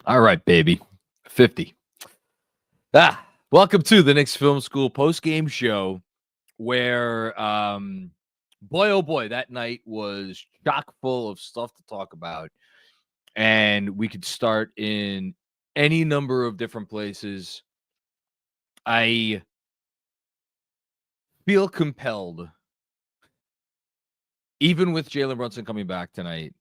All right, baby. 50. Welcome to the Knicks Film School Postgame Show, where, boy, oh boy, that night was chock full of stuff to talk about. And we could start in any number of different places. I feel compelled, even with Jaylen Brunson coming back tonight,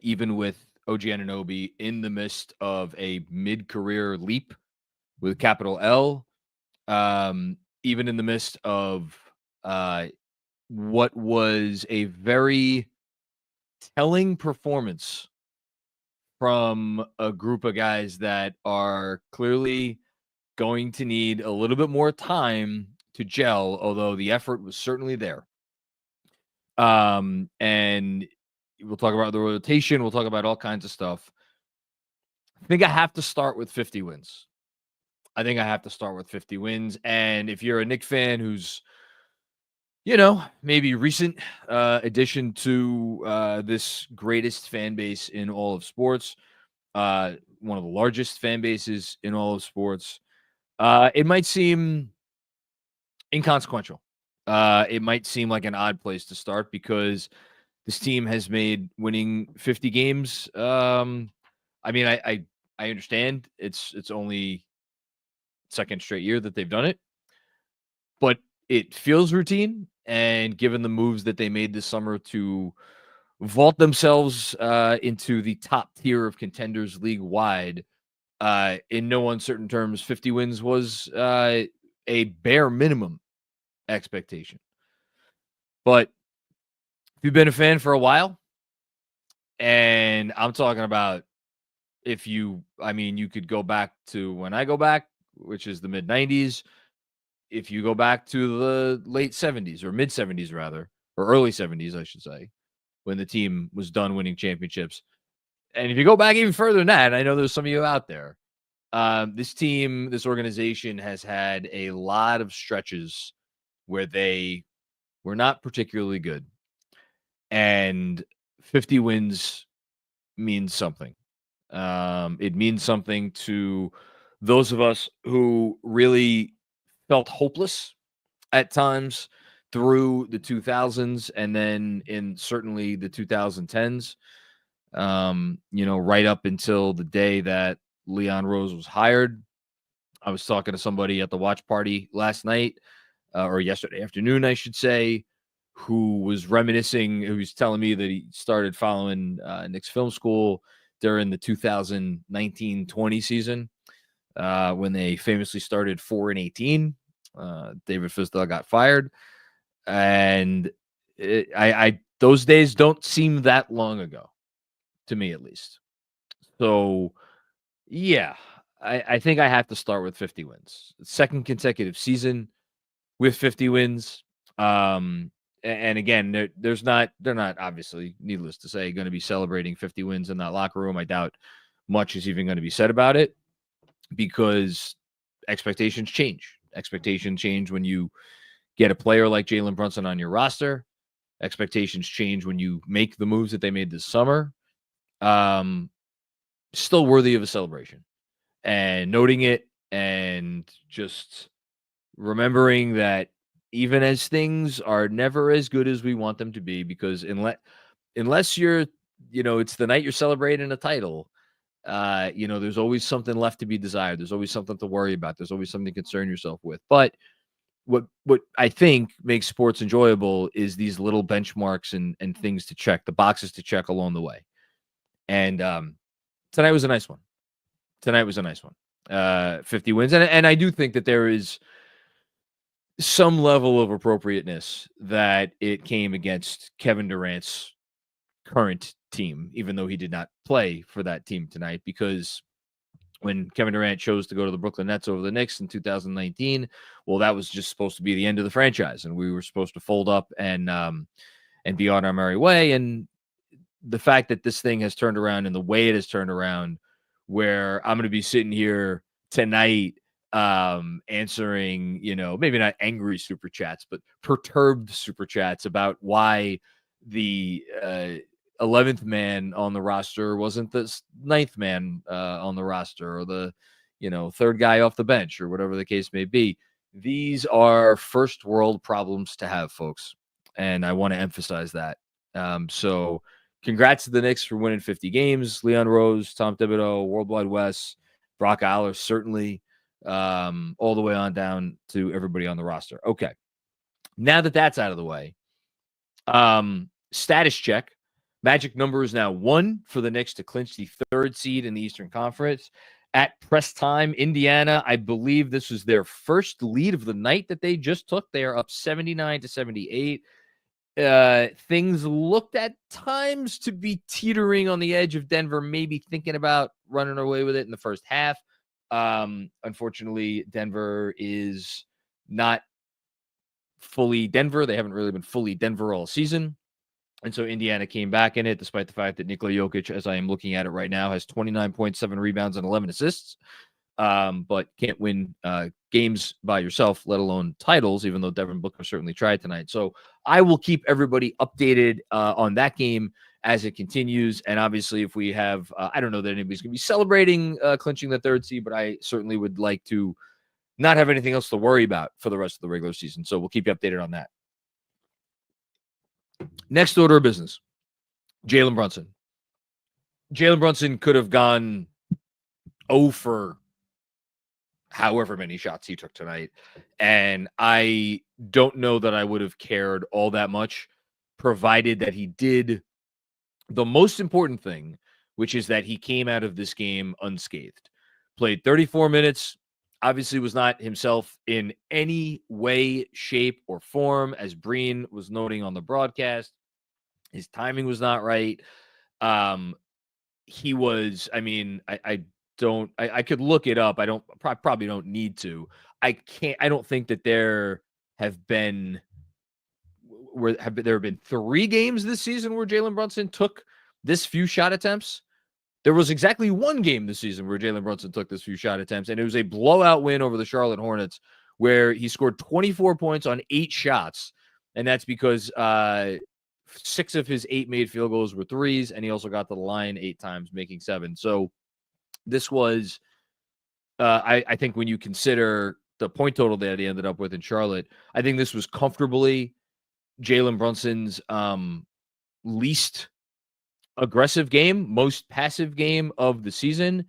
even with OG Anunoby in the midst of a mid-career leap with capital L, even in the midst of uh, what was a very telling performance from a group of guys that are clearly going to need a little bit more time to gel, although the effort was certainly there. And we'll talk about the rotation. We'll talk about all kinds of stuff. I think I have to start with 50 wins. And if you're a Knicks fan who's, maybe recent addition to this greatest fan base in all of sports, one of the largest fan bases in all of sports, it might seem inconsequential. It might seem like an odd place to start because this team has made winning 50 games. I understand it's only second straight year that they've done it, but it feels routine. And given the moves that they made this summer to vault themselves into the top tier of contenders league wide, in no uncertain terms, 50 wins was a bare minimum expectation. But if you've been a fan for a while, and I'm talking about you could go back to when I go back, which is the mid 90s. If you go back to the late 70s or mid 70s, rather, or early 70s, I should say, when the team was done winning championships. And if you go back even further than that, I know there's some of you out there. This organization has had a lot of stretches where they were not particularly good. And 50 wins means something. It means something to those of us who really felt hopeless at times through the 2000s and then in certainly the 2010s, right up until the day that Leon Rose was hired. I was talking to somebody at the watch party last night, or yesterday afternoon, I should say, who was reminiscing, who was telling me that he started following Knicks Film School during the 2019-20 season, when they famously started 4-18. David Fizdale got fired, and those days don't seem that long ago, to me at least. So, yeah, I think I have to start with 50 wins. Second consecutive season with 50 wins. And again, they're not obviously, needless to say, going to be celebrating 50 wins in that locker room. I doubt much is even going to be said about it because expectations change. Expectations change when you get a player like Jaylen Brunson on your roster. Expectations change when you make the moves that they made this summer. Still worthy of a celebration and noting it and just remembering that even as things are never as good as we want them to be, because unless you're, it's the night you're celebrating a title, there's always something left to be desired. There's always something to worry about. There's always something to concern yourself with. But what I think makes sports enjoyable is these little benchmarks and things to check, the boxes to check along the way. And tonight was a nice one. 50 wins. And I do think that there is some level of appropriateness that it came against Kevin Durant's current team, even though he did not play for that team tonight, because when Kevin Durant chose to go to the Brooklyn Nets over the Knicks in 2019, well, that was just supposed to be the end of the franchise, and we were supposed to fold up and be on our merry way. And the fact that this thing has turned around in the way it has turned around, where I'm going to be sitting here tonight answering, maybe not angry super chats, but perturbed super chats about why the 11th man on the roster, wasn't the 9th man on the roster, or the, third guy off the bench, or whatever the case may be. These are first world problems to have, folks. And I want to emphasize that. So congrats to the Knicks for winning 50 games. Leon Rose, Tom Thibodeau, Worldwide Wes, Brock Aller, certainly, all the way on down to everybody on the roster. Okay. Now that that's out of the way, status check. Magic number is now 1 for the Knicks to clinch the 3rd seed in the Eastern Conference. At press time, Indiana, I believe this was their first lead of the night that they just took. They are up 79-78. Things looked at times to be teetering on the edge of Denver, maybe thinking about running away with it in the first half. Unfortunately, Denver is not fully Denver. They haven't really been fully Denver all season. And so Indiana came back in it, despite the fact that Nikola Jokic, as I am looking at it right now, has 29.7 rebounds and 11 assists. But can't win games by yourself, let alone titles, even though Devin Booker certainly tried tonight. So I will keep everybody updated on that game as it continues. And obviously, if we have, I don't know that anybody's going to be celebrating clinching the 3rd seed, but I certainly would like to not have anything else to worry about for the rest of the regular season. So we'll keep you updated on that. Next order of business, Jaylen Brunson. Jaylen Brunson could have gone 0 for however many shots he took tonight. And I don't know that I would have cared all that much, provided that he did the most important thing, which is that he came out of this game unscathed. Played 34 minutes, obviously was not himself in any way, shape, or form, as Breen was noting on the broadcast. His timing was not right. He was, I could look it up. Probably don't need to. I don't think that there have been 3 games this season where Jaylen Brunson took this few shot attempts. There was exactly 1 game this season where Jaylen Brunson took this few shot attempts, and it was a blowout win over the Charlotte Hornets, where he scored 24 points on 8 shots, and that's because 6 of his 8 made field goals were threes, and he also got to the line 8 times, making 7. So this was, I think, when you consider the point total that he ended up with in Charlotte, I think this was comfortably Jaylen Brunson's least aggressive game, most passive game of the season.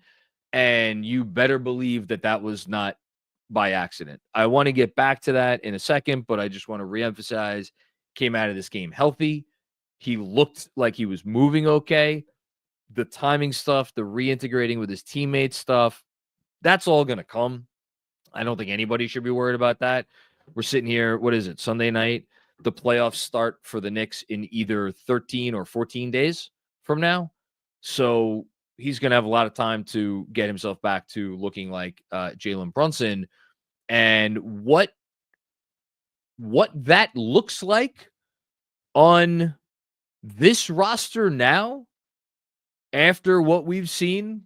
And you better believe that that was not by accident. I want to get back to that in a second, but I just want to reemphasize, came out of this game healthy. He looked like he was moving okay. The timing stuff, the reintegrating with his teammates stuff, that's all going to come. I don't think anybody should be worried about that. We're sitting here, what is it, Sunday night? The playoffs start for the Knicks in either 13 or 14 days from now. So he's going to have a lot of time to get himself back to looking like Jaylen Brunson. And what that looks like on this roster now, after what we've seen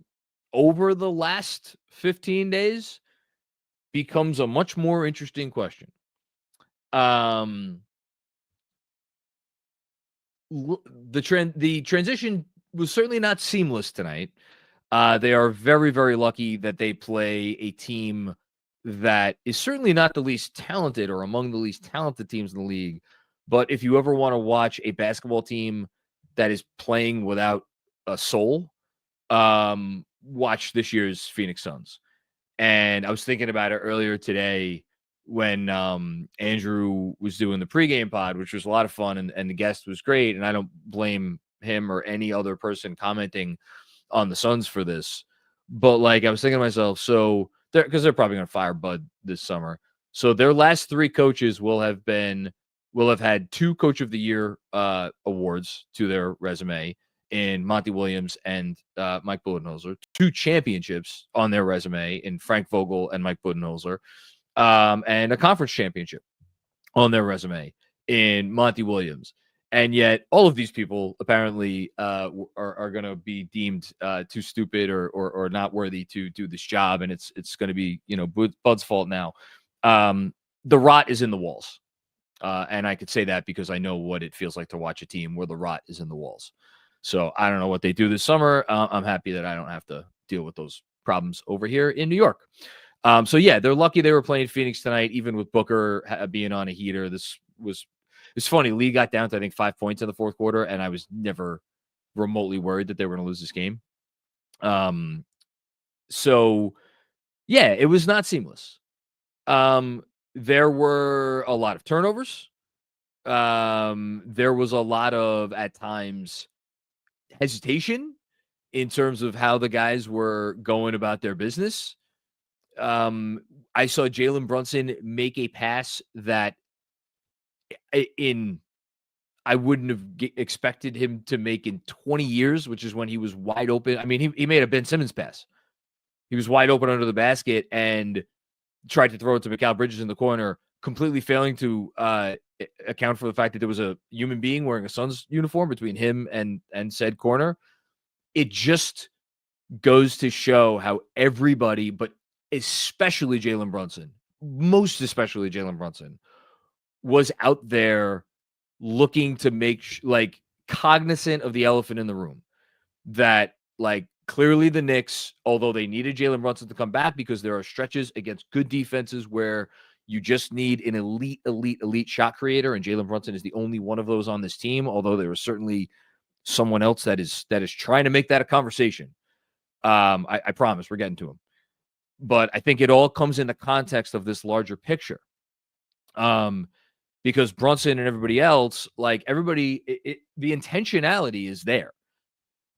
over the last 15 days, becomes a much more interesting question. The transition was certainly not seamless tonight. They are very, very lucky that they play a team that is certainly not the least talented or among the least talented teams in the league. But if you ever want to watch a basketball team that is playing without a soul, watch this year's Phoenix Suns. And I was thinking about it earlier today when Andrew was doing the pregame pod, which was a lot of fun, and the guest was great. And I don't blame him or any other person commenting on the Suns for this. But like, I was thinking to myself, so because they're probably going to fire Bud this summer. So their last 3 coaches will have had 2 Coach of the Year awards to their resume in Monty Williams and Mike Budenholzer, 2 championships on their resume in Frank Vogel and Mike Budenholzer, and a conference championship on their resume in Monty Williams. And yet all of these people apparently are going to be deemed too stupid or not worthy to do this job. And it's going to be, Bud's fault now. The rot is in the walls. And I could say that because I know what it feels like to watch a team where the rot is in the walls. So I don't know what they do this summer. I'm happy that I don't have to deal with those problems over here in New York. So yeah, they're lucky they were playing Phoenix tonight, even with Booker being on a heater. It's funny. Lee got down to I think 5 points in the fourth quarter, and I was never remotely worried that they were going to lose this game. So yeah, it was not seamless. There were a lot of turnovers. There was a lot of, at times, hesitation in terms of how the guys were going about their business. I saw Jaylen Brunson make a pass that I wouldn't have expected him to make in 20 years, which is when he was wide open. I mean, he made a Ben Simmons pass. He was wide open under the basket and tried to throw it to Mikal Bridges in the corner, completely failing to account for the fact that there was a human being wearing a Suns uniform between him and said corner. It just goes to show how everybody, but especially Jaylen Brunson, most especially Jaylen Brunson, was out there looking to make cognizant of the elephant in the room, that clearly the Knicks, although they needed Jaylen Brunson to come back because there are stretches against good defenses where you just need an elite shot creator, and Jaylen Brunson is the only one of those on this team, although there is certainly someone else that is trying to make that a conversation. I promise we're getting to him. But I think it all comes in the context of this larger picture. Because Brunson and everybody else, the intentionality is there.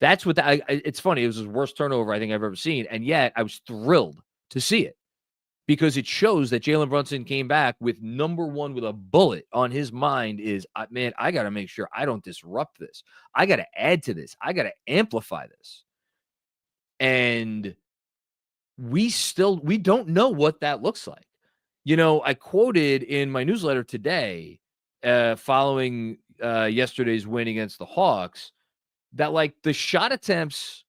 That's what it's funny. It was his worst turnover I think I've ever seen. And yet I was thrilled to see it because it shows that Jaylen Brunson came back with number one, with a bullet on his mind is, man, I got to make sure I don't disrupt this. I got to add to this. I got to amplify this. And we don't know what that looks like. I quoted in my newsletter today, following yesterday's win against the Hawks, that the shot attempts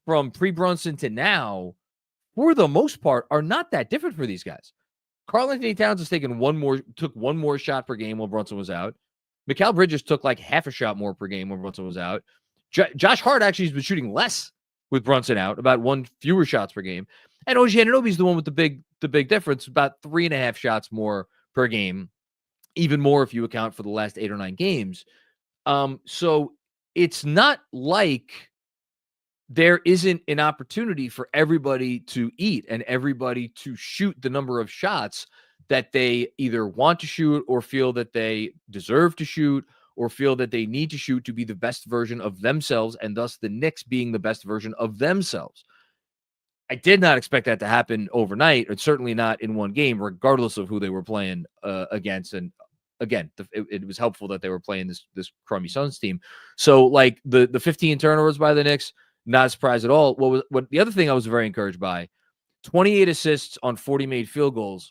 from pre-Brunson to now, for the most part, are not that different for these guys. Karl-Anthony Towns has took one more shot per game while Brunson was out. Mikal Bridges took half a shot more per game when Brunson was out. Josh Hart actually has been shooting less with Brunson out, about one fewer shots per game. And OG Anunoby is the one with the big difference, about 3.5 shots more per game, even more if you account for the last 8 or 9 games. So it's not like there isn't an opportunity for everybody to eat and everybody to shoot the number of shots that they either want to shoot or feel that they deserve to shoot or feel that they need to shoot to be the best version of themselves, and thus the Knicks being the best version of themselves. I did not expect that to happen overnight, and certainly not in one game, regardless of who they were playing against. And again, it was helpful that they were playing this crummy Suns team. So the 15 turnovers by the Knicks, not a surprise at all. What the other thing I was very encouraged by, 28 assists on 40 made field goals.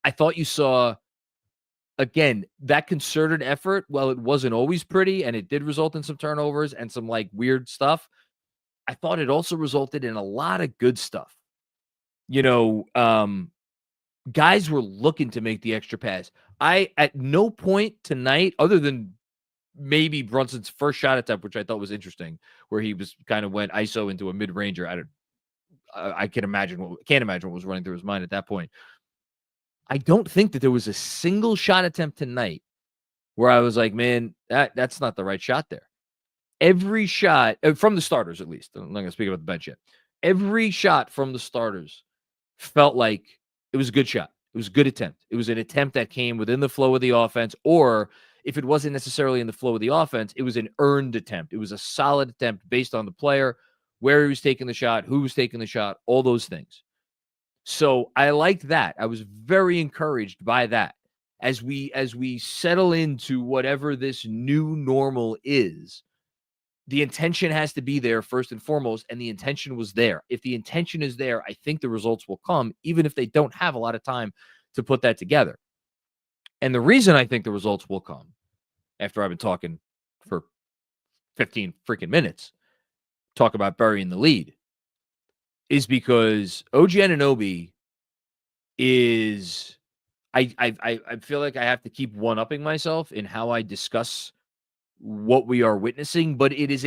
I thought you saw, again, that concerted effort. While it wasn't always pretty and it did result in some turnovers and some weird stuff, I thought it also resulted in a lot of good stuff. Guys were looking to make the extra pass. At no point tonight, other than maybe Brunson's first shot attempt, which I thought was interesting, where he was kind of went ISO into a mid-ranger. I can't imagine what was running through his mind at that point. I don't think that there was a single shot attempt tonight where I was like, man, that's not the right shot there. Every shot, from the starters at least, I'm not going to speak about the bench yet. Every shot from the starters felt like it was a good shot. It was a good attempt. It was an attempt that came within the flow of the offense, or if it wasn't necessarily in the flow of the offense, it was an earned attempt. It was a solid attempt based on the player, where he was taking the shot, who was taking the shot, all those things. So I liked that. I was very encouraged by that. As we settle into whatever this new normal is, the intention has to be there first and foremost, and the intention was there. If the intention is there, I think the results will come, even if they don't have a lot of time to put that together. And the reason I think the results will come, after I've been talking for 15 freaking minutes, talk about burying the lead, is because OG Anunoby is, I feel like I have to keep one-upping myself in how I discuss what we are witnessing, but it is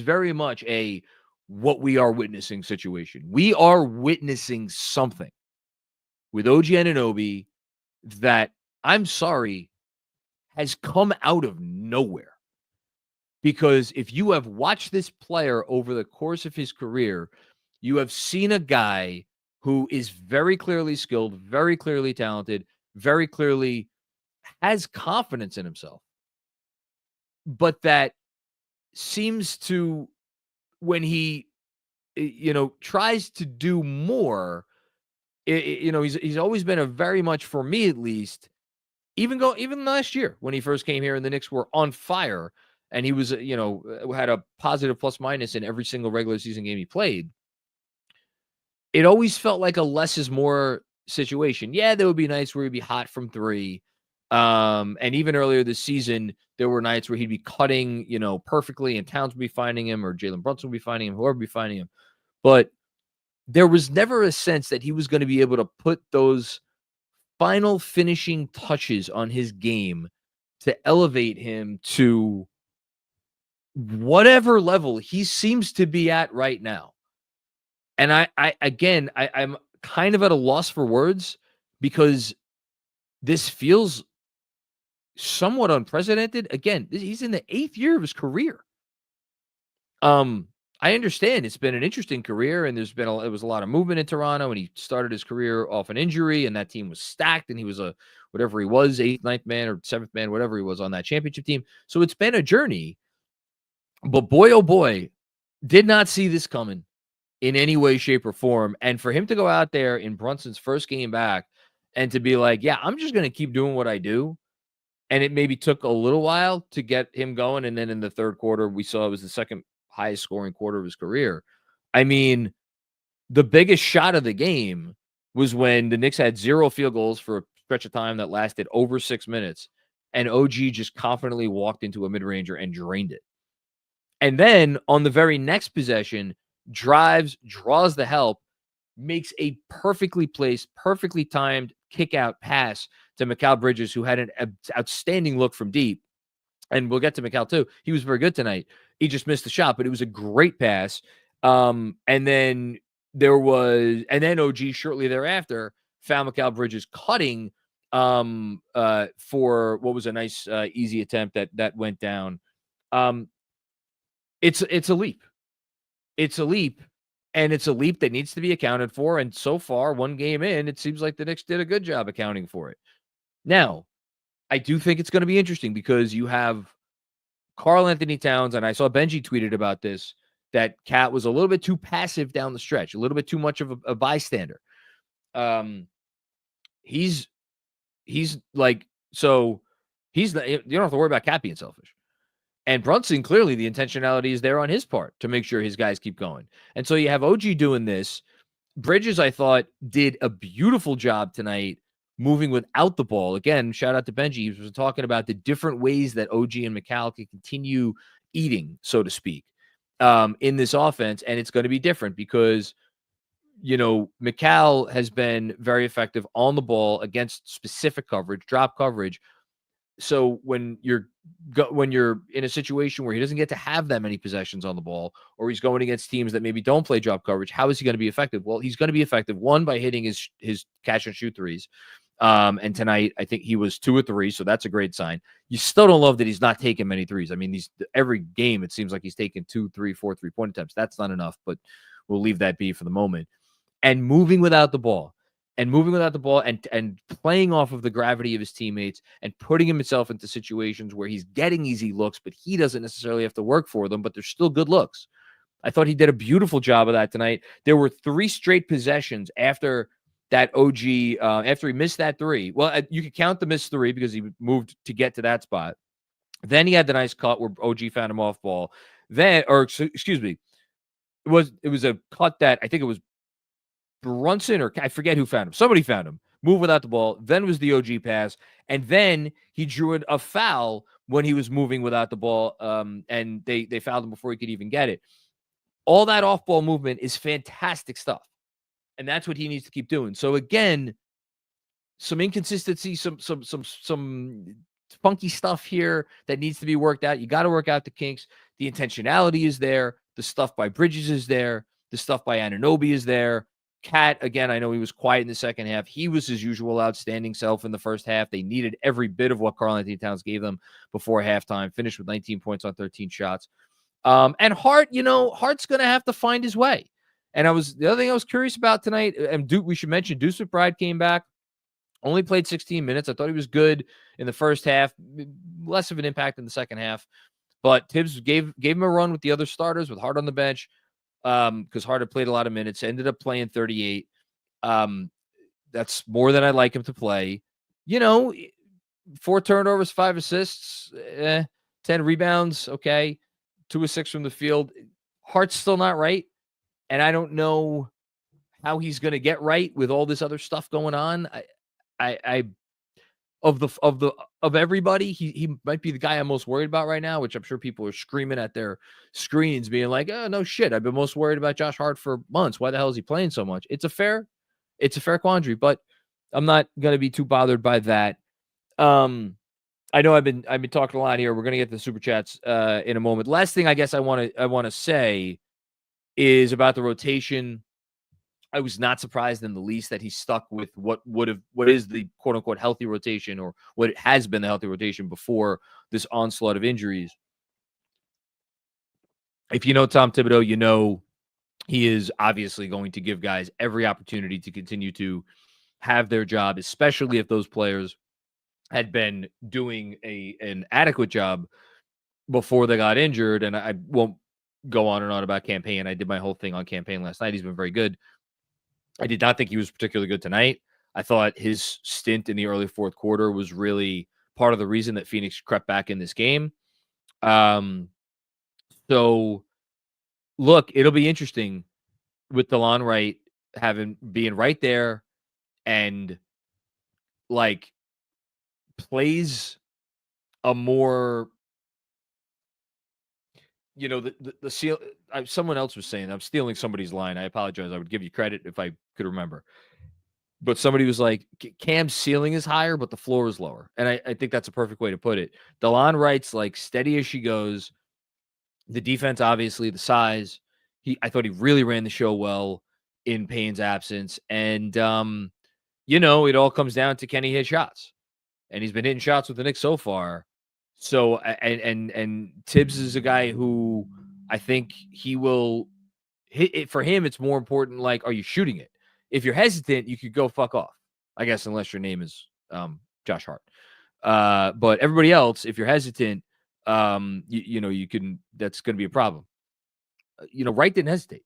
very much a what we are witnessing situation. We are witnessing something with OG Anunoby that, I'm sorry, has come out of nowhere. Because if you have watched this player over the course of his career, you have seen a guy who is very clearly skilled, very clearly talented, very clearly has confidence in himself. But that seems to, when he, tries to do more, he's always been a very much, for me at least, even last year when he first came here and the Knicks were on fire and he was, had a positive plus minus in every single regular season game he played. It always felt like a less is more situation. Yeah, there would be nights where he'd be hot from three. And even earlier this season, there were nights where he'd be cutting, perfectly, and Towns would be finding him, or Jaylen Brunson would be finding him, whoever would be finding him. But there was never a sense that he was going to be able to put those final finishing touches on his game to elevate him to whatever level he seems to be at right now. And I'm kind of at a loss for words because this feels somewhat unprecedented. Again, he's in the 8th year of his career. I understand it's been an interesting career, and it was a lot of movement in Toronto, and he started his career off an injury, and that team was stacked, and he was whatever he was, 8th, 9th man or 7th man, whatever he was on that championship team. So it's been a journey, but boy, oh boy, did not see this coming in any way, shape, or form. And for him to go out there in Brunson's first game back and to be like, yeah, I'm just going to keep doing what I do. And it maybe took a little while to get him going. And then in the third quarter, we saw it was the second highest scoring quarter of his career. I mean, the biggest shot of the game was when the Knicks had 0 field goals for a stretch of time that lasted over 6 minutes. And OG just confidently walked into a mid-ranger and drained it. And then on the very next possession, drives, draws the help, makes a perfectly placed, perfectly timed kick-out pass to Mikal Bridges, who had an outstanding look from deep. And we'll get to Mikal too. He was very good tonight. He just missed the shot, but it was a great pass. And then OG shortly thereafter found Mikal Bridges cutting for what was a nice easy attempt that went down. It's a leap. It's a leap, and it's a leap that needs to be accounted for. And so far, one game in, it seems like the Knicks did a good job accounting for it. Now, I do think it's going to be interesting because you have Karl-Anthony Towns, and I saw Benji tweeted about this, that Cat was a little bit too passive down the stretch, a little bit too much of a bystander. He's like, so you don't have to worry about Cat being selfish. And Brunson, clearly the intentionality is there on his part to make sure his guys keep going. And so you have OG doing this. Bridges, I thought, did a beautiful job tonight moving without the ball. Again, shout out to Benji. He was talking about the different ways that OG and Mikal can continue eating, so to speak, in this offense. And it's going to be different because, Mikal has been very effective on the ball against specific coverage, drop coverage. So when you're in a situation where he doesn't get to have that many possessions on the ball, or he's going against teams that maybe don't play drop coverage, how is he going to be effective? Well, he's going to be effective, one, by hitting his catch and shoot threes. And tonight, I think he was 2 or 3, so that's a great sign. You still don't love that he's not taking many threes. I mean, every game, it seems like he's taking 2, 3, 4 3-point attempts. That's not enough, but we'll leave that be for the moment. And moving without the ball. And playing off of the gravity of his teammates and putting himself into situations where he's getting easy looks, but he doesn't necessarily have to work for them, but they're still good looks. I thought he did a beautiful job of that tonight. There were 3 straight possessions after that OG, after he missed that 3. Well, you could count the missed 3 because he moved to get to that spot. Then he had the nice cut where OG found him off ball. Excuse me. It was a cut that I think it was Brunson, or I forget who found him. Somebody found him. Move without the ball. Then was the OG pass. And then he drew a foul when he was moving without the ball. And they fouled him before he could even get it. All that off-ball movement is fantastic stuff. And that's what he needs to keep doing. So again, some inconsistency, some funky stuff here that needs to be worked out. You got to work out the kinks. The intentionality is there. The stuff by Bridges is there. The stuff by Anunoby is there. Cat, again, I know he was quiet in the second half. He was his usual outstanding self in the first half. They needed every bit of what Karl-Anthony Towns gave them before halftime. Finished with 19 points on 13 shots. And Hart, Hart's going to have to find his way. And the other thing I was curious about tonight, and we should mention Deuce McBride came back, only played 16 minutes. I thought he was good in the first half, less of an impact in the second half. But Tibbs gave him a run with the other starters with Hart on the bench, because Hart had played a lot of minutes, ended up playing 38. That's more than I'd like him to play. 4 turnovers, 5 assists, 10 rebounds, okay. 2 of 6 from the field. Hart's still not right. And I don't know how he's going to get right with all this other stuff going on. Of everybody, he might be the guy I'm most worried about right now, which I'm sure people are screaming at their screens, being like, "Oh no, shit! I've been most worried about Josh Hart for months. Why the hell is he playing so much?" It's a fair quandary, but I'm not going to be too bothered by that. I know I've been talking a lot here. We're going to get to the super chats in a moment. Last thing I guess I want to say is about the rotation. I was not surprised in the least that he stuck with what is the quote unquote healthy rotation, or what it has been the healthy rotation before this onslaught of injuries. If you know Tom Thibodeau, he is obviously going to give guys every opportunity to continue to have their job, especially if those players had been doing an adequate job before they got injured. And I won't go on and on about Campaign. I did my whole thing on Campaign last night. He's been very good. I did not think he was particularly good tonight. I thought his stint in the early fourth quarter was really part of the reason that Phoenix crept back in this game. So look, it'll be interesting with DeLon Wright being right there and like plays a more, the seal. Someone else was saying, I'm stealing somebody's line. I apologize. I would give you credit if I could remember. But somebody was like, Cam's ceiling is higher, but the floor is lower. And I think that's a perfect way to put it. DeLon Wright's like steady as she goes. The defense, obviously, the size. I thought he really ran the show well in Payne's absence. And, it all comes down to can he hit shots? And he's been hitting shots with the Knicks so far. So, and Tibbs is a guy who I think he will hit it. For him, it's more important, like, are you shooting it? If you're hesitant, you could go fuck off, I guess, unless your name is Josh Hart. But everybody else, if you're hesitant, you can, that's going to be a problem. Wright didn't hesitate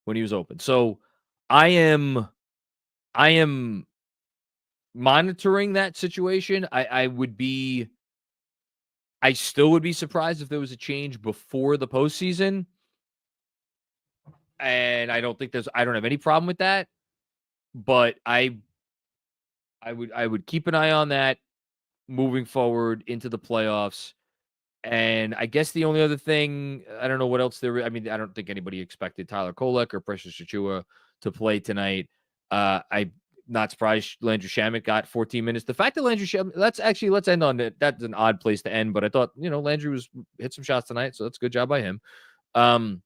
when he was open. So I am monitoring that situation. I still would be surprised if there was a change before the postseason. And I don't have any problem with that. But I would keep an eye on that moving forward into the playoffs. And I guess the only other thing, I don't know what else I don't think anybody expected Tyler Kolek or Precious Achiuwa to play tonight. I'm not surprised Landry Shamet got 14 minutes. The fact that Landry Shamet, let's end on that. That's an odd place to end, but I thought, Landry hit some shots tonight, so that's a good job by him. The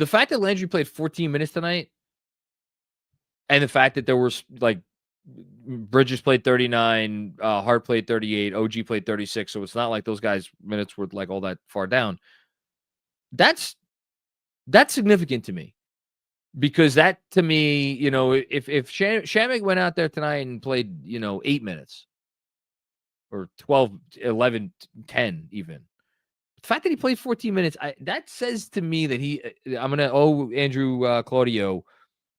fact that Landry played 14 minutes tonight, and the fact that there were like Bridges played 39, Hart played 38, OG played 36. So it's not like those guys' minutes were like all that far down. That's significant to me, because that, to me, if Shamet went out there tonight and played, 8 minutes or 12, 11, 10 even, the fact that he played 14 minutes, that says to me that I'm going to owe Andrew Claudio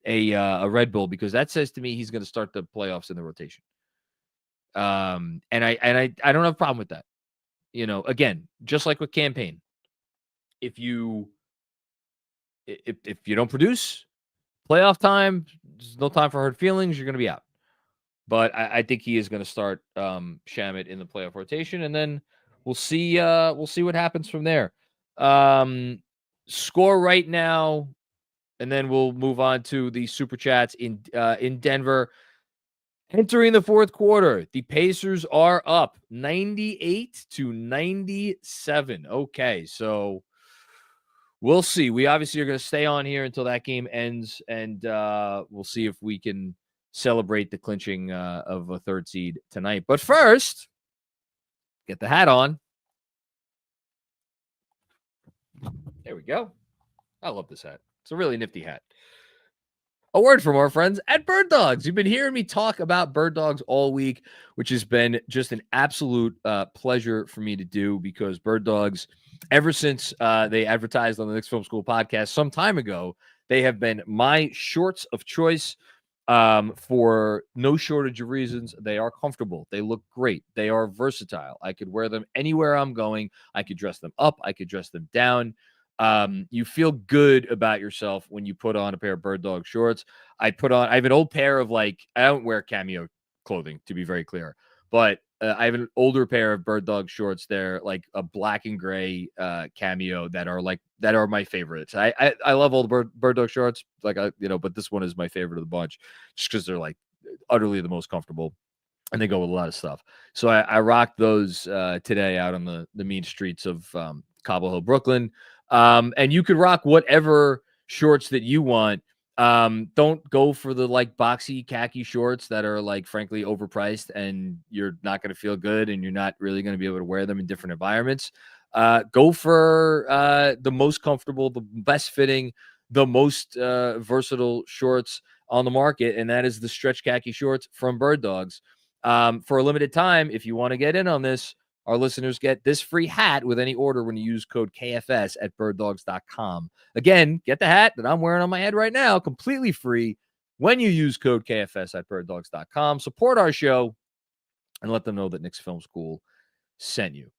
a Red Bull, because that says to me he's going to start the playoffs in the rotation. And I don't have a problem with that. Again, just like with Campaign, if you don't produce playoff time, there's no time for hurt feelings. You're going to be out. But I think he is going to start Shamet in the playoff rotation, and then we'll see what happens from there. Score right now, and then we'll move on to the super chats in Denver. Entering the fourth quarter, the Pacers are up 98-97. Okay, so we'll see. We obviously are going to stay on here until that game ends, and we'll see if we can celebrate the clinching of a third seed tonight. But first, get the hat on. There we go. I love this hat. It's a really nifty hat. A word from our friends at Bird Dogs. You've been hearing me talk about Bird Dogs all week, which has been just an absolute pleasure for me to do, because Bird Dogs, ever since they advertised on the Knicks Film School Podcast some time ago, they have been my shorts of choice for no shortage of reasons. They are comfortable. They look great. They are versatile. I could wear them anywhere I'm going. I could dress them up. I could dress them down. You feel good about yourself when you put on a pair of Bird Dog shorts. I have an old pair of, like, I don't wear cameo clothing, to be very clear, but I have an older pair of Bird Dog shorts. They're like a black and gray cameo that are my favorites. I love all the Bird Dog shorts, but this one is my favorite of the bunch, just because they're like utterly the most comfortable, and they go with a lot of stuff. So I rocked those today out on the mean streets of Cobble Hill, Brooklyn. And you could rock whatever shorts that you want. Don't go for the like boxy khaki shorts that are like frankly overpriced, and you're not going to feel good, and you're not really going to be able to wear them in different environments. Go for the most comfortable, the best fitting, the most versatile shorts on the market, and that is the stretch khaki shorts from Bird Dogs. For a limited time, if you want to get in on this, our listeners get this free hat with any order when you use code KFS at birddogs.com. Again, get the hat that I'm wearing on my head right now, completely free, when you use code KFS at birddogs.com. Support our show and let them know that Knicks Film School sent you.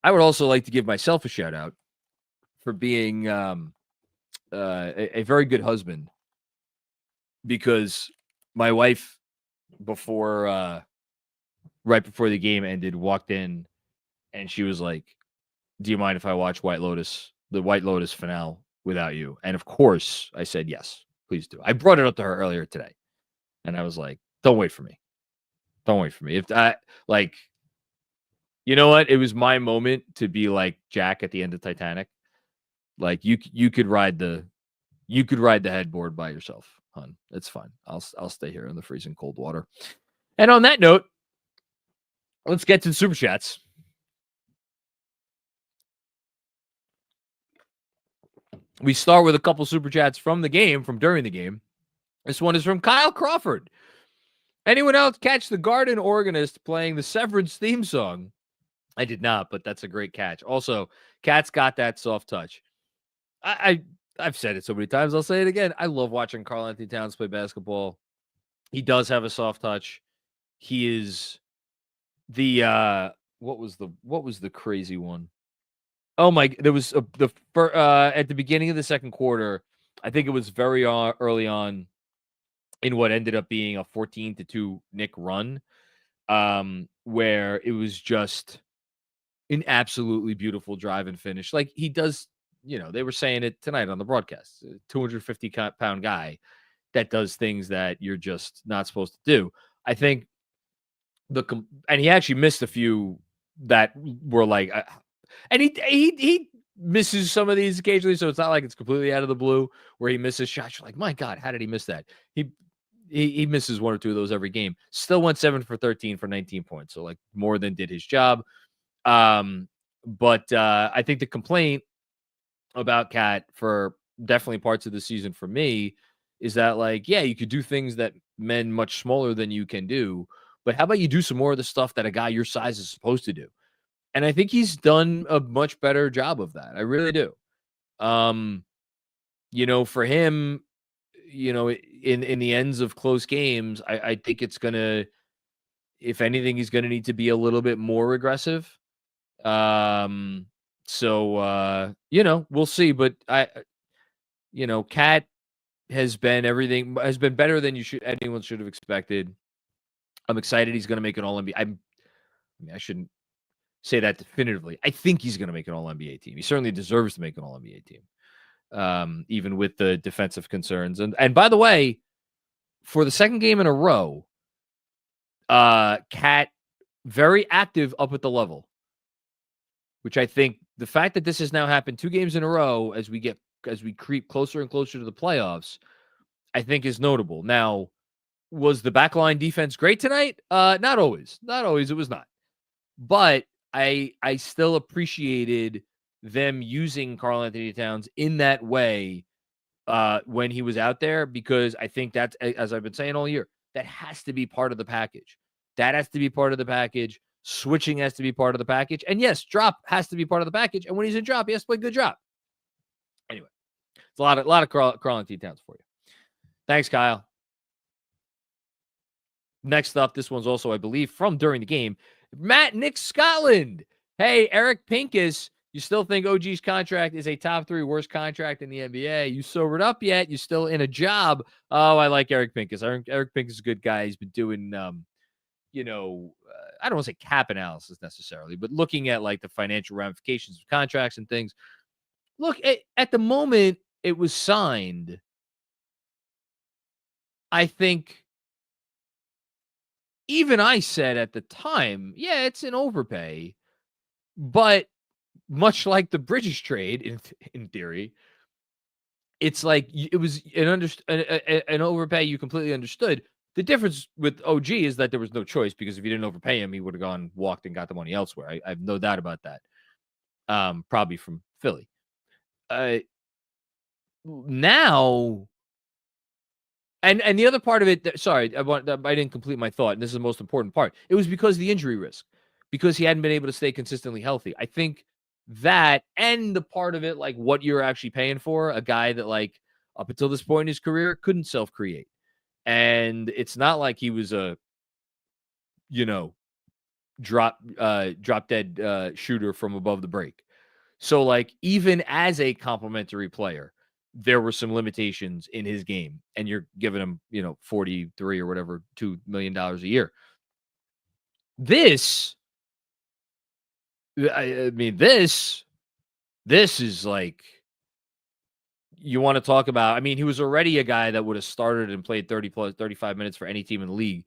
I would also like to give myself a shout out for being a very good husband, because my wife, right before the game ended, walked in, and she was like, "Do you mind if I watch the White Lotus finale without you?" And of course, I said, "Yes, please do." I brought it up to her earlier today, and I was like, "Don't wait for me. Don't wait for me." If I you know what? It was my moment to be like Jack at the end of Titanic. Like you could ride the headboard by yourself, hon. It's fine. I'll stay here in the freezing cold water. And on that note, let's get to the super chats. We start with a couple super chats from during the game. This one is from Kyle Crawford. Anyone else catch the garden organist playing the Severance theme song? I did not, but that's a great catch. Also, Cat's got that soft touch. I've said it so many times, I'll say it again. I love watching Karl-Anthony Towns play basketball. He does have a soft touch. He is the what was the crazy one? Oh my! There was at the beginning of the second quarter. I think it was very early on in what ended up being a 14-2 Knick run, where it was just an absolutely beautiful drive and finish. Like he does, they were saying it tonight on the broadcast. 250-pound guy that does things that you're just not supposed to do. I think and he actually missed a few that were like. And he misses some of these occasionally, so it's not like it's completely out of the blue where he misses shots. You're like, my God, how did he miss that? He misses one or two of those every game. Still went 7 for 13 for 19 points, so like more than did his job. But I think the complaint about Cat for definitely parts of the season for me is that, like, yeah, you could do things that men much smaller than you can do, but how about you do some more of the stuff that a guy your size is supposed to do? And I think he's done a much better job of that. I really do. For him, in the ends of close games, I think it's gonna, if anything, he's gonna need to be a little bit more aggressive. We'll see. But Cat has been better than anyone should have expected. I'm excited he's gonna make an All-NBA. I shouldn't say that definitively. I think he's going to make an All-NBA team. He certainly deserves to make an All-NBA team, even with the defensive concerns. And by the way, for the second game in a row, Cat very active up at the level, which I think the fact that this has now happened 2 games in a row as we creep closer and closer to the playoffs, I think is notable. Now, was the backline defense great tonight? Not always. Not always. It was not. But I still appreciated them using Karl-Anthony Towns in that way when he was out there, because I think that's, as I've been saying all year, that has to be part of the package. That has to be part of the package. Switching has to be part of the package. And yes, drop has to be part of the package. And when he's in drop, he has to play good drop. Anyway, it's a lot of Karl-Anthony Towns for you. Thanks, Kyle. Next up, this one's also, I believe, from during the game. Matt Knicks Scotland. Hey, Eric Pincus, you still think OG's contract is a top 3 worst contract in the NBA? You sobered up yet? You still in a job? Oh, I like Eric Pincus. Eric Pincus is a good guy. He's been doing, I don't want to say cap analysis necessarily, but looking at like the financial ramifications of contracts and things. Look, at the moment it was signed, I think even I said at the time, yeah, it's an overpay, but much like the Bridges trade, in theory, it's like it was an overpay you completely understood. The difference with OG is that there was no choice, because if you didn't overpay him, he would have walked and got the money elsewhere. I have no doubt about that. Probably from Philly. Now, and the other part of it, sorry, I didn't complete my thought, and this is the most important part. It was because of the injury risk, because he hadn't been able to stay consistently healthy. I think that, and the part of it, like what you're actually paying for, a guy that, like, up until this point in his career couldn't self-create. And it's not like he was a, drop dead shooter from above the break. So, like, even as a complimentary player, there were some limitations in his game, and you're giving him, 43 or whatever, $2 million a year. This, I mean, this is like, you want to talk about, I mean, he was already a guy that would have started and played 35 minutes for any team in the league.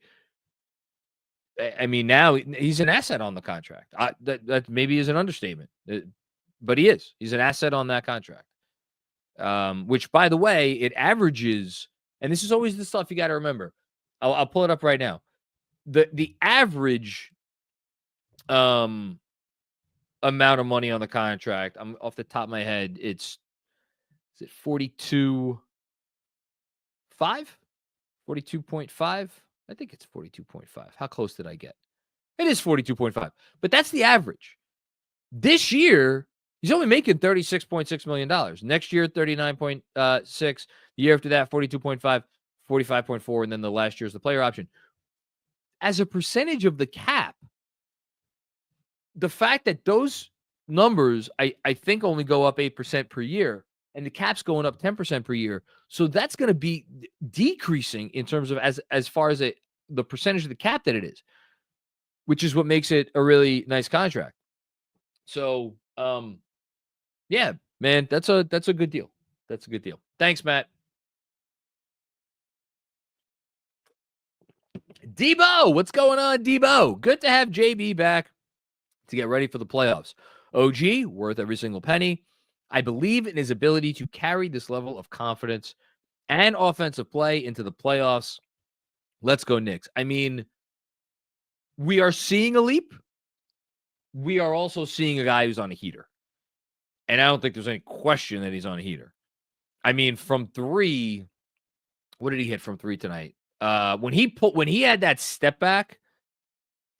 I mean, now he's an asset on the contract. That maybe is an understatement, but he is. He's an asset on that contract. Which, by the way, it averages, and this is always the stuff you got to remember. I'll pull it up right now. The average amount of money on the contract, I'm off the top of my head, is it 42.5? 42.5? I think it's 42.5. How close did I get? It is 42.5. But that's the average. This year, he's only making $36.6 million. Next year, 39.6. The year after that, 42.5, 45.4, and then the last year is the player option. As a percentage of the cap, the fact that those numbers, I think, only go up 8% per year, and the cap's going up 10% per year. So that's going to be decreasing in terms of as far as the percentage of the cap that it is, which is what makes it a really nice contract. So, yeah, man, that's a good deal. That's a good deal. Thanks, Matt. Debo, what's going on, Debo? Good to have JB back to get ready for the playoffs. OG, worth every single penny. I believe in his ability to carry this level of confidence and offensive play into the playoffs. Let's go, Knicks. I mean, we are seeing a leap. We are also seeing a guy who's on a heater. And I don't think there's any question that he's on a heater. I mean, from 3, what did he hit from 3 tonight? When he had that step back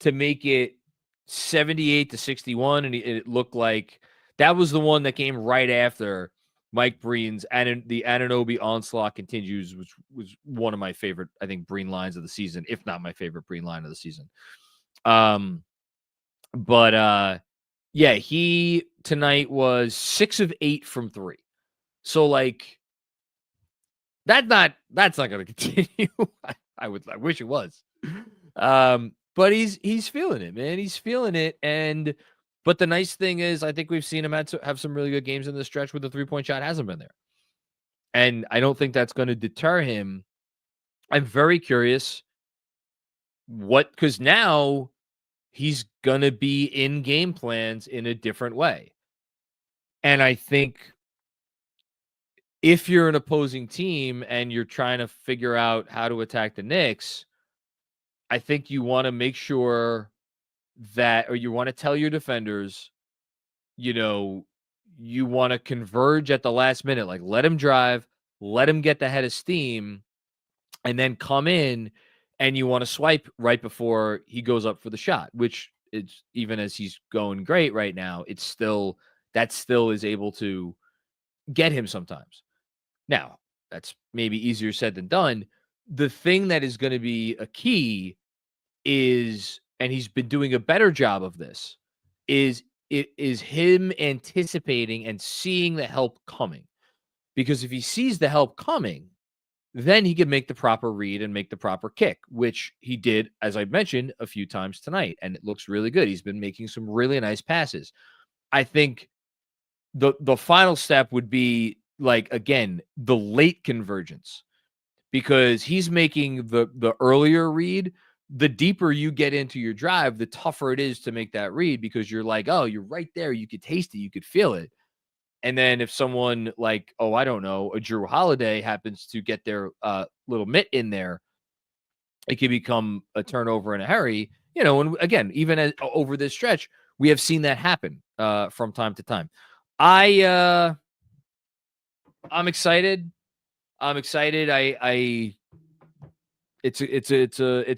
to make it 78-61, and it looked like that was the one that came right after Mike Breen's, and the Anunoby onslaught continues, which was one of my favorite, I think, Breen lines of the season, if not my favorite Breen line of the season. Yeah, he tonight was 6 of 8 from 3. So, like, that's not going to continue. I wish it was. But he's feeling it, man. He's feeling it. But the nice thing is, I think we've seen him have some really good games in the stretch where the 3-point shot hasn't been there. And I don't think that's going to deter him. I'm very curious Because now he's going to be in game plans in a different way. And I think if you're an opposing team and you're trying to figure out how to attack the Knicks, I think you want to make sure that, or you want to tell your defenders, you want to converge at the last minute. Like, let him drive, let him get the head of steam, and then come in, and you want to swipe right before he goes up for the shot, which is, even as he's going great right now, that still is able to get him sometimes. Now, that's maybe easier said than done. The thing that is going to be a key is, and he's been doing a better job of this, is him anticipating and seeing the help coming. Because if he sees the help coming, then he can make the proper read and make the proper kick, which he did, as I mentioned, a few times tonight, and it looks really good. He's been making some really nice passes. I think the final step would be, like, again, the late convergence, because he's making the earlier read. The deeper you get into your drive, the tougher it is to make that read, because you're like, oh, you're right there. You could taste it. You could feel it. And then if someone like, oh, I don't know, a Drew Holiday happens to get their little mitt in there, it can become a turnover in a hurry. And again, even over this stretch, we have seen that happen from time to time. I'm excited. It's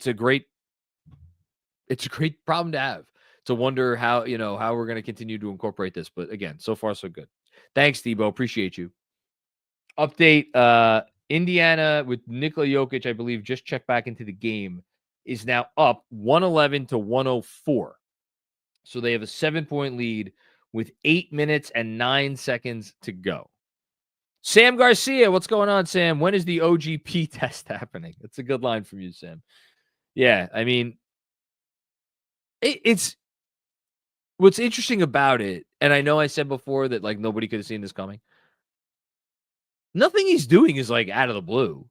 a great problem to have, to wonder how we're going to continue to incorporate this. But again, so far so good. Thanks, Debo. Appreciate you. Update, Indiana with Nikola Jokic, I believe, just checked back into the game, is now up 111 to 104. So they have a 7-point lead with 8 minutes and 9 seconds to go. Sam Garcia, what's going on, Sam? When is the OGP test happening? That's a good line from you, Sam. Yeah, I mean, it's what's interesting about it, and I know I said before that, like, nobody could have seen this coming. Nothing he's doing is, like, out of the blue.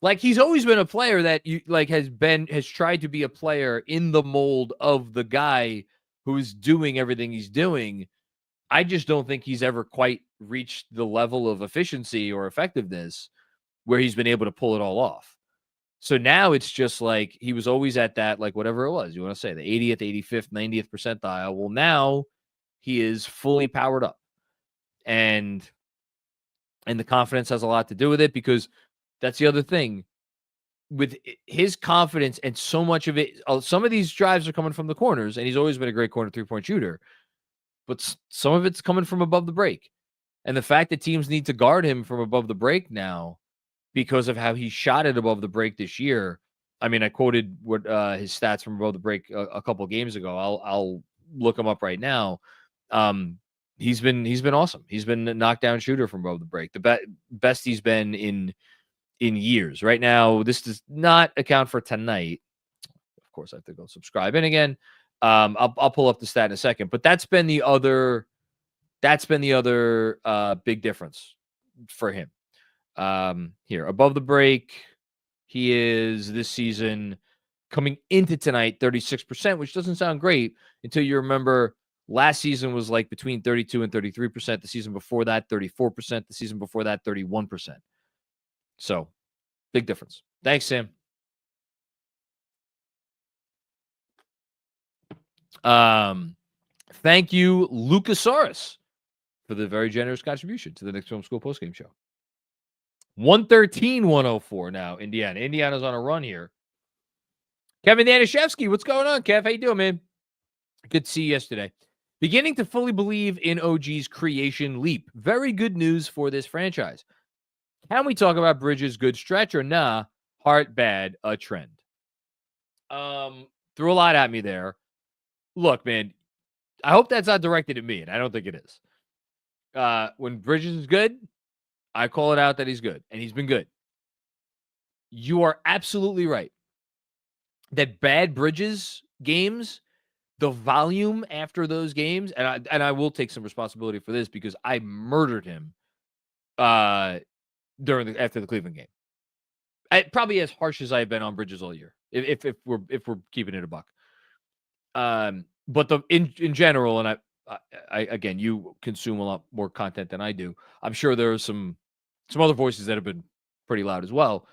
Like, he's always been a player that has tried to be a player in the mold of the guy who's doing everything he's doing. I just don't think he's ever quite reached the level of efficiency or effectiveness where he's been able to pull it all off. So now it's just like he was always at that, like, whatever it was, you want to say, the 80th, 85th, 90th percentile. Well, now he is fully powered up. And the confidence has a lot to do with it, because that's the other thing. With his confidence, and so much of it, some of these drives are coming from the corners, and he's always been a great corner three-point shooter, but some of it's coming from above the break. And the fact that teams need to guard him from above the break now, because of how he shot it above the break this year. I mean, I quoted what his stats from above the break a couple games ago. I'll look him up right now. He's been awesome. He's been a knockdown shooter from above the break. The best he's been in years. Right now, this does not account for tonight. Of course, I have to go subscribe in again. I'll pull up the stat in a second, but that's been the other big difference for him. Here, above the break, he is this season, coming into tonight, 36%, which doesn't sound great until you remember last season was like between 32 and 33%. The season before that, 34%. The season before that, 31%. So, big difference. Thanks, Sam. Thank you, Lucasaurus, for the very generous contribution to the Knicks Film School Postgame Show. 113-104 now, Indiana. Indiana's on a run here. Kevin Danishevsky, what's going on, Kev? How you doing, man? Good to see you yesterday. Beginning to fully believe in OG's creation leap. Very good news for this franchise. Can we talk about Bridges' good stretch, or nah, Hart bad, a trend? Threw a lot at me there. Look, man, I hope that's not directed at me, and I don't think it is. When Bridges is good, I call it out that he's good, and he's been good. You are absolutely right that bad Bridges games, the volume after those games, and I will take some responsibility for this, because I murdered him after the Cleveland game. Probably as harsh as I've been on Bridges all year. If we're keeping it a buck. But in general, and I again, you consume a lot more content than I do. I'm sure there are some other voices that have been pretty loud as well.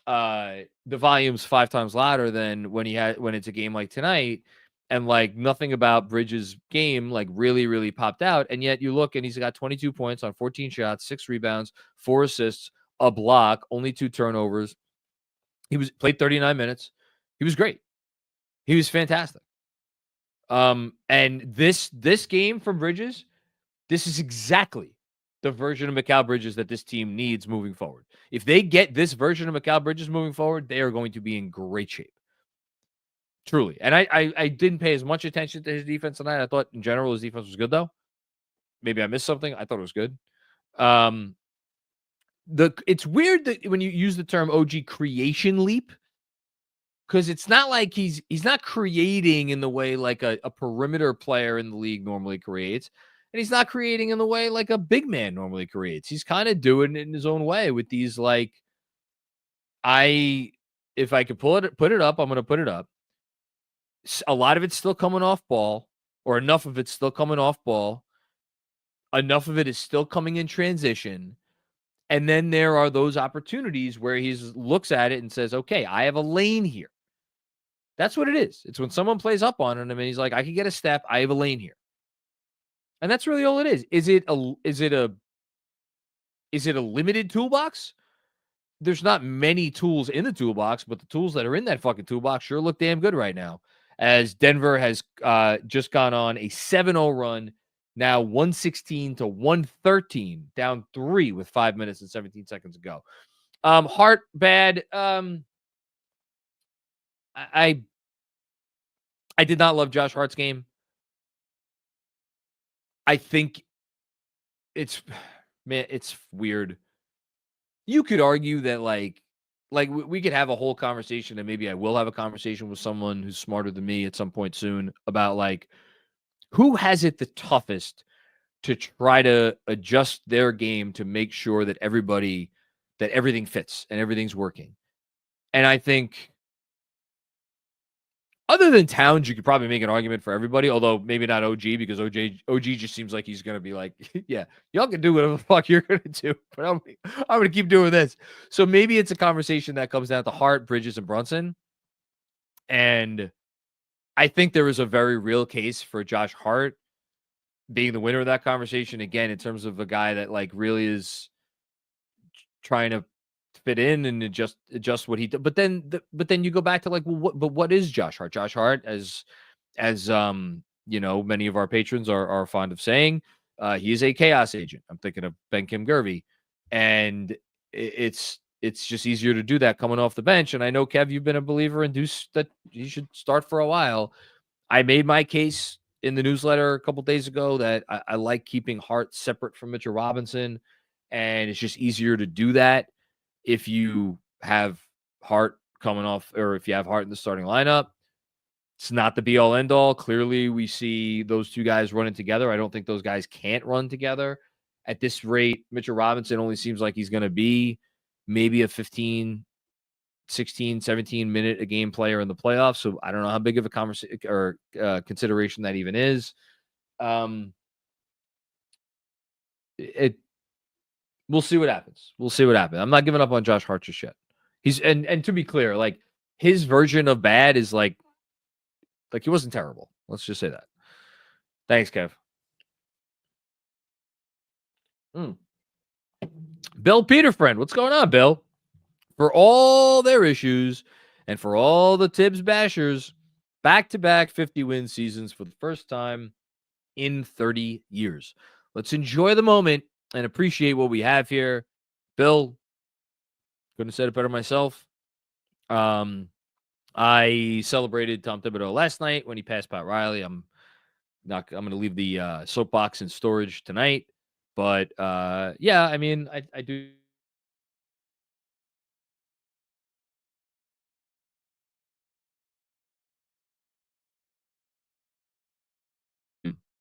The volume's 5 times louder than when it's a game like tonight, and like nothing about Bridges' game like really popped out. And yet you look and he's got 22 points on 14 shots, 6 rebounds, 4 assists, a block, only 2 turnovers. He played 39 minutes. He was great. He was fantastic. And this game from Bridges, this is exactly the version of Mikal Bridges that this team needs moving forward. If they get this version of Mikal Bridges moving forward, they are going to be in great shape. Truly. And I didn't pay as much attention to his defense tonight. I thought in general his defense was good though. Maybe I missed something. I thought it was good. It's weird that when you use the term OG creation leap, because it's not like he's not creating in the way like a perimeter player in the league normally creates. And he's not creating in the way like a big man normally creates. He's kind of doing it in his own way with these like, if I could put it up, I'm going to put it up. A lot of it's still coming off ball, or enough of it's still coming off ball. Enough of it is still coming in transition. And then there are those opportunities where he looks at it and says, okay, I have a lane here. That's what it is. It's when someone plays up on him and he's like, I can get a step. I have a lane here. And that's really all it is. Is it a limited toolbox? There's not many tools in the toolbox, but the tools that are in that fucking toolbox sure look damn good right now. As Denver has just gone on a 7-0 run, now 116-113, down 3 with 5 minutes and 17 seconds to go. Hart bad. I did not love Josh Hart's game. I think it's weird. You could argue that like we could have a whole conversation, and maybe I will have a conversation with someone who's smarter than me at some point soon about like who has it the toughest to try to adjust their game to make sure that everything fits and everything's working. And I think other than Towns, you could probably make an argument for everybody, although maybe not OG, because OG just seems like he's going to be like, yeah, y'all can do whatever the fuck you're going to do, but I'm going to keep doing this. So maybe it's a conversation that comes down to Hart, Bridges, and Brunson. And I think there is a very real case for Josh Hart being the winner of that conversation, again, in terms of a guy that like really is trying to fit in and adjust what he did. But then you go back to like, well, what is Josh Hart? Josh Hart, as many of our patrons are fond of saying, he is a chaos agent. I'm thinking of Ben Kim Gervey, and it's just easier to do that coming off the bench. And I know, Kev, you've been a believer in Deuce that he should start for a while. I made my case in the newsletter a couple days ago that I like keeping Hart separate from Mitchell Robinson, and it's just easier to do that if you have Hart coming off, or if you have Hart in the starting lineup. It's not the be all end all. Clearly, we see those two guys running together. I don't think those guys can't run together at this rate. Mitchell Robinson only seems like he's going to be maybe a 15, 16, 17 minute a game player in the playoffs. So I don't know how big of a conversation or consideration that even is. We'll see what happens. I'm not giving up on Josh Hart just yet. He's and to be clear, like his version of bad is like he wasn't terrible. Let's just say that. Thanks, Kev. Bill Peterfriend, what's going on, Bill? For all their issues and for all the Tibbs bashers, back-to-back 50-win seasons for the first time in 30 years. Let's enjoy the moment and appreciate what we have here. Bill, couldn't have said it better myself. I celebrated Tom Thibodeau last night when he passed Pat Riley. I'm going to leave the soapbox in storage tonight. But yeah, I mean, I do.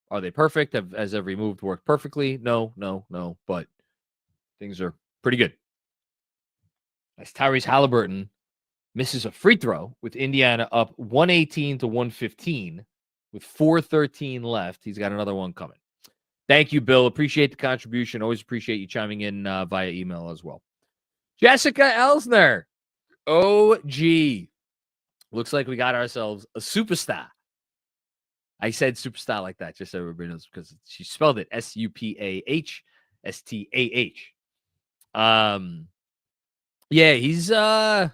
Are they perfect? Has every move worked perfectly? No. But things are pretty good. as Tyrese Halliburton misses a free throw with Indiana up 118 to 115 with 4:13 left. He's got another one coming. Thank you, Bill. Appreciate the contribution. Always appreciate you chiming in via email as well. Jessica Elsner. OG. Looks like we got ourselves a superstar. I said superstar like that, just so everybody knows, because she spelled it SUPAHSTAH. Yeah, he's I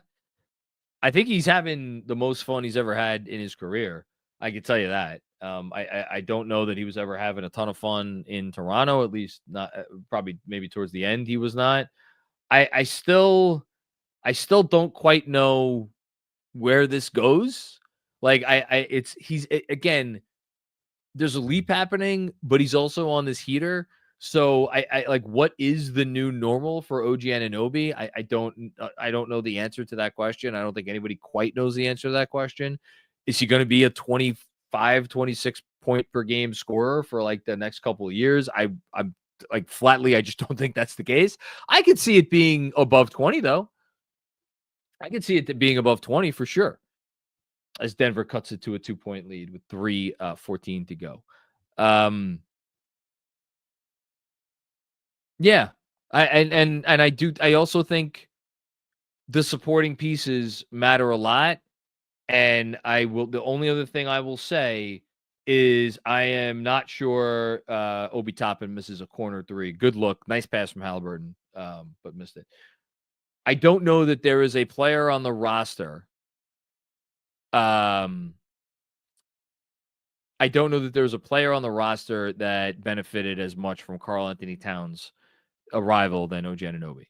think he's having the most fun he's ever had in his career. I can tell you that. I don't know that he was ever having a ton of fun in Toronto, at least not probably maybe towards the end he was not. I still don't quite know where this goes. Like he's again, there's a leap happening, but he's also on this heater. So I like, what is the new normal for OG Anunoby? I don't know the answer to that question. I don't think anybody quite knows the answer to that question. Is he going to be a 25, 26 point per game scorer for like the next couple of years? I'm like flatly, I just don't think that's the case. I could see it being above 20 though. I could see it being above 20 for sure, as Denver cuts it to a 2-point lead with 3:14 to go. Yeah. I also think the supporting pieces matter a lot. And the only other thing I will say is I am not sure Obi Toppin misses a corner three. Good look. Nice pass from Halliburton, but missed it. I don't know that there is a player on the roster. I don't know that there's a player on the roster that benefited as much from Karl-Anthony Towns' arrival than OG Anunoby.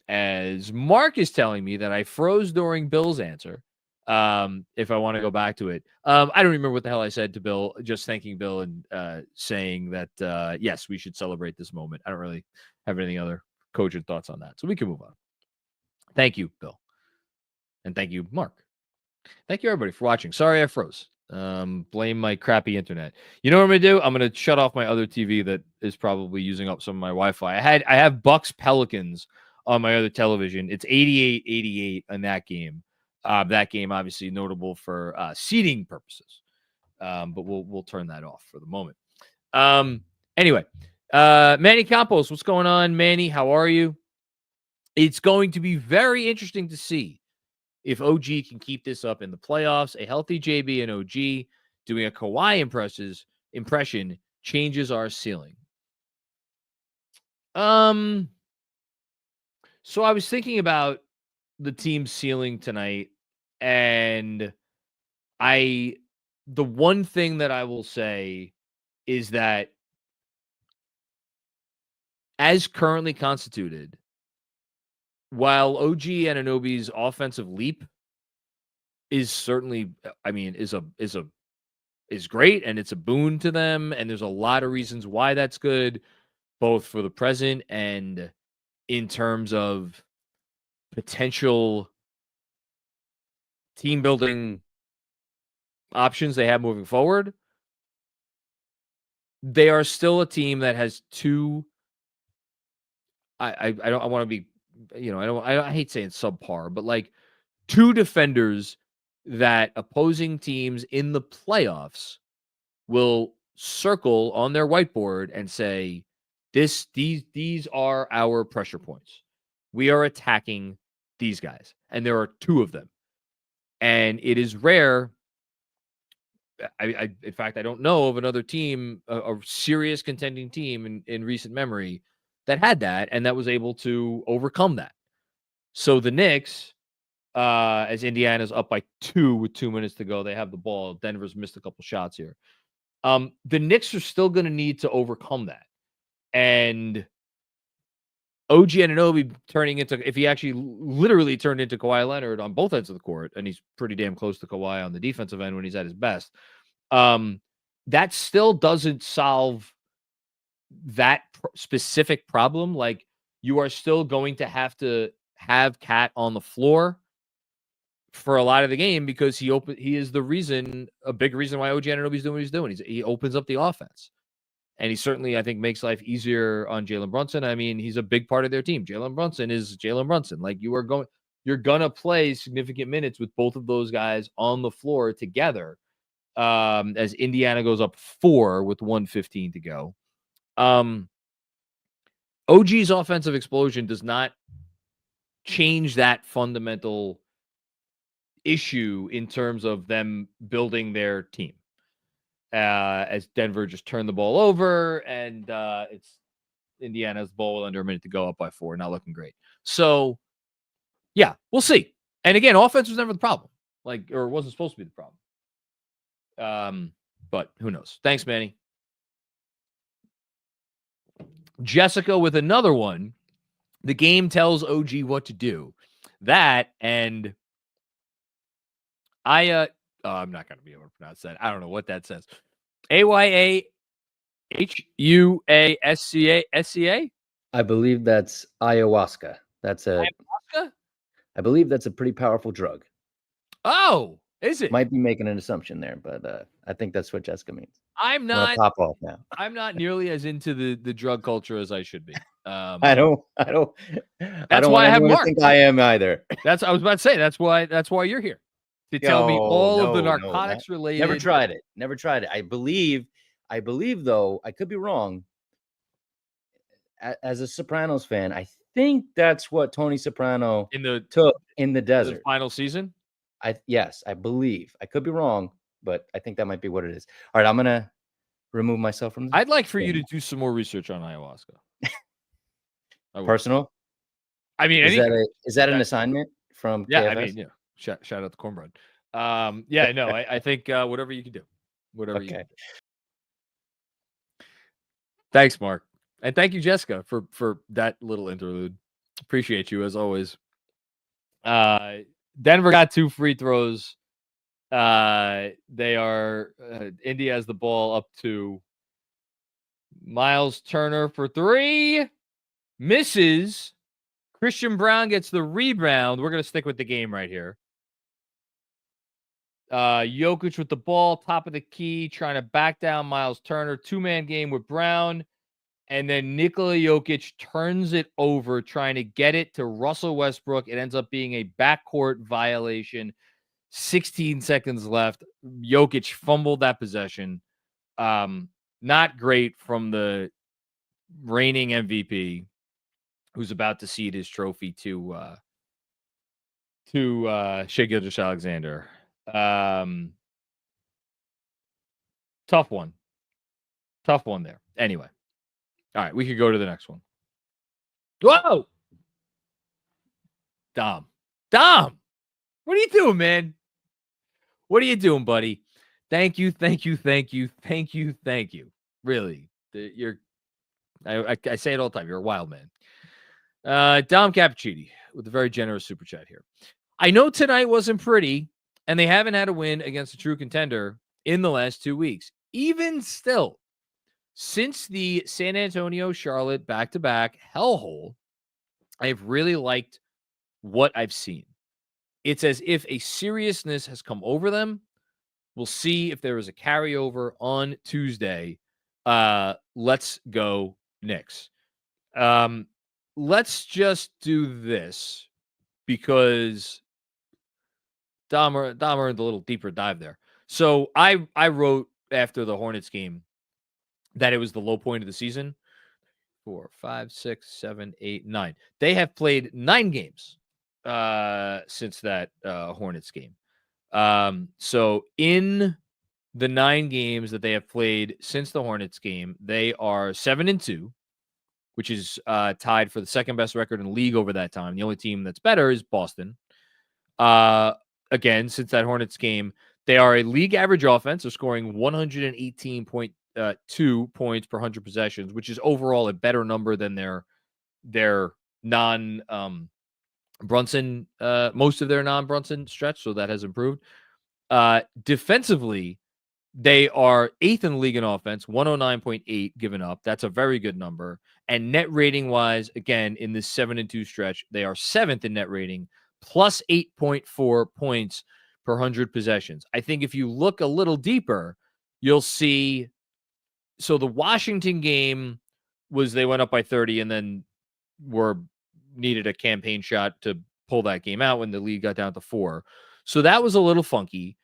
As Mark is telling me that I froze during Bill's answer. If I want to go back to it, I don't remember what the hell I said to Bill, just thanking Bill and saying that, yes, we should celebrate this moment. I don't really have any other cogent thoughts on that. So we can move on. Thank you, Bill. And thank you, Mark. Thank you, everybody, for watching. Sorry I froze. Blame my crappy internet. You know what I'm gonna do? I'm gonna shut off my other TV that is probably using up some of my Wi-Fi. I have Bucks Pelicans on my other television. It's 88-88 in that game. That game obviously notable for seeding purposes. But we'll turn that off for the moment. Anyway, Manny Campos, what's going on, Manny? How are you? It's going to be very interesting to see if OG can keep this up in the playoffs. A healthy JB and OG doing a Kawhi impression changes our ceiling. So I was thinking about the team's ceiling tonight, and the one thing that I will say is that as currently constituted, while OG Anunoby's offensive leap is certainly, is great, and it's a boon to them, and there's a lot of reasons why that's good, both for the present and in terms of potential team building options they have moving forward. They are still a team that has two. I want to be, I hate saying subpar, but like two defenders that opposing teams in the playoffs will circle on their whiteboard and say, these are our pressure points. We are attacking these guys. And there are two of them. And it is rare. In fact, I don't know of another team, a serious contending team in recent memory that had that and that was able to overcome that. So the Knicks, as Indiana's up by 2 with 2 minutes to go, they have the ball. Denver's missed a couple shots here. The Knicks are still going to need to overcome that. And OG Anunoby turning into, if he actually literally turned into Kawhi Leonard on both ends of the court, and he's pretty damn close to Kawhi on the defensive end when he's at his best, that still doesn't solve that specific problem. Like, you are still going to have Cat on the floor for a lot of the game because he is the reason, a big reason why OG Anunoby is doing what he's doing. He opens up the offense. And he certainly, I think, makes life easier on Jaylen Brunson. I mean, he's a big part of their team. Jaylen Brunson is Jaylen Brunson. Like, you're gonna play significant minutes with both of those guys on the floor together. As Indiana goes up 4 with 1:15 to go. OG's offensive explosion does not change that fundamental issue in terms of them building their team. As Denver just turned the ball over, and it's Indiana's ball with under a minute to go, up by 4, not looking great. So, yeah, we'll see. And again, offense was never the problem, or wasn't supposed to be the problem. But who knows? Thanks, Manny. Jessica with another one. The game tells OG what to do. That, and I'm not going to be able to pronounce that. I don't know what that says. AYAHUASCA? I believe that's ayahuasca. Ayahuasca? I believe that's a pretty powerful drug. Oh, is it? Might be making an assumption there, but I think that's what Jessica means. I'm not pop off now. I'm not nearly as into the drug culture as I should be. I don't want why I have anyone to Mark. think I am either. I was about to say that's why you're here. To tell me all of the narcotics related. Never tried it. I believe though, I could be wrong. As a Sopranos fan, I think that's what Tony Soprano took in the desert. The final season? Yes, I believe. I could be wrong, but I think that might be what it is. All right, I'm gonna remove myself from this. I'd like for you to do some more research on ayahuasca. Personal? I mean, is that an assignment from KFS? I mean, shout out to Cornbread. I think whatever you can do. Whatever you can do. Thanks, Mark. And thank you, Jessica, for that little interlude. Appreciate you as always. Denver got 2 free throws. India has the ball up to Miles Turner for 3. Misses. Christian Brown gets the rebound. We're going to stick with the game right here. Jokic with the ball, top of the key, trying to back down Miles Turner. 2-man game with Brown. And then Nikola Jokic turns it over, trying to get it to Russell Westbrook. It ends up being a backcourt violation. 16 seconds left. Jokic fumbled that possession. Not great from the reigning MVP, who's about to cede his trophy to Shai Gilgeous-Alexander. Tough one there. Anyway. All right, we could go to the next one. Whoa! Dom, what are you doing, man? What are you doing, buddy? Thank you. Really, I say it all the time. You're a wild man. Dom Cappuccini with a very generous super chat here. I know tonight wasn't pretty, and they haven't had a win against a true contender in the last 2 weeks. Even still, since the San Antonio-Charlotte back-to-back hellhole, I've really liked what I've seen. It's as if a seriousness has come over them. We'll see if there is a carryover on Tuesday. Let's go Knicks. Let's just do this because Dom earned a little deeper dive there. So I wrote after the Hornets game that it was the low point of the season. 4, 5, 6, 7, 8, 9. They have played 9 games since that Hornets game. So in the 9 games that they have played since the Hornets game, they are 7-2, which is tied for the second best record in the league over that time. The only team that's better is Boston. Again, since that Hornets game, they are a league average offense. They're scoring 118.2 points per 100 possessions, which is overall a better number than their non Brunson, most of their non-Brunson stretch. So that has improved. Defensively, they are 8th in the league in offense, 109.8 given up. That's a very good number. And net rating wise, again, in this 7-2 stretch, they are 7th in net rating, plus 8.4 points per 100 possessions. I think if you look a little deeper, you'll see So the Washington game was they went up by 30 and then needed a campaign shot to pull that game out when the lead got down to 4. So that was a little funky.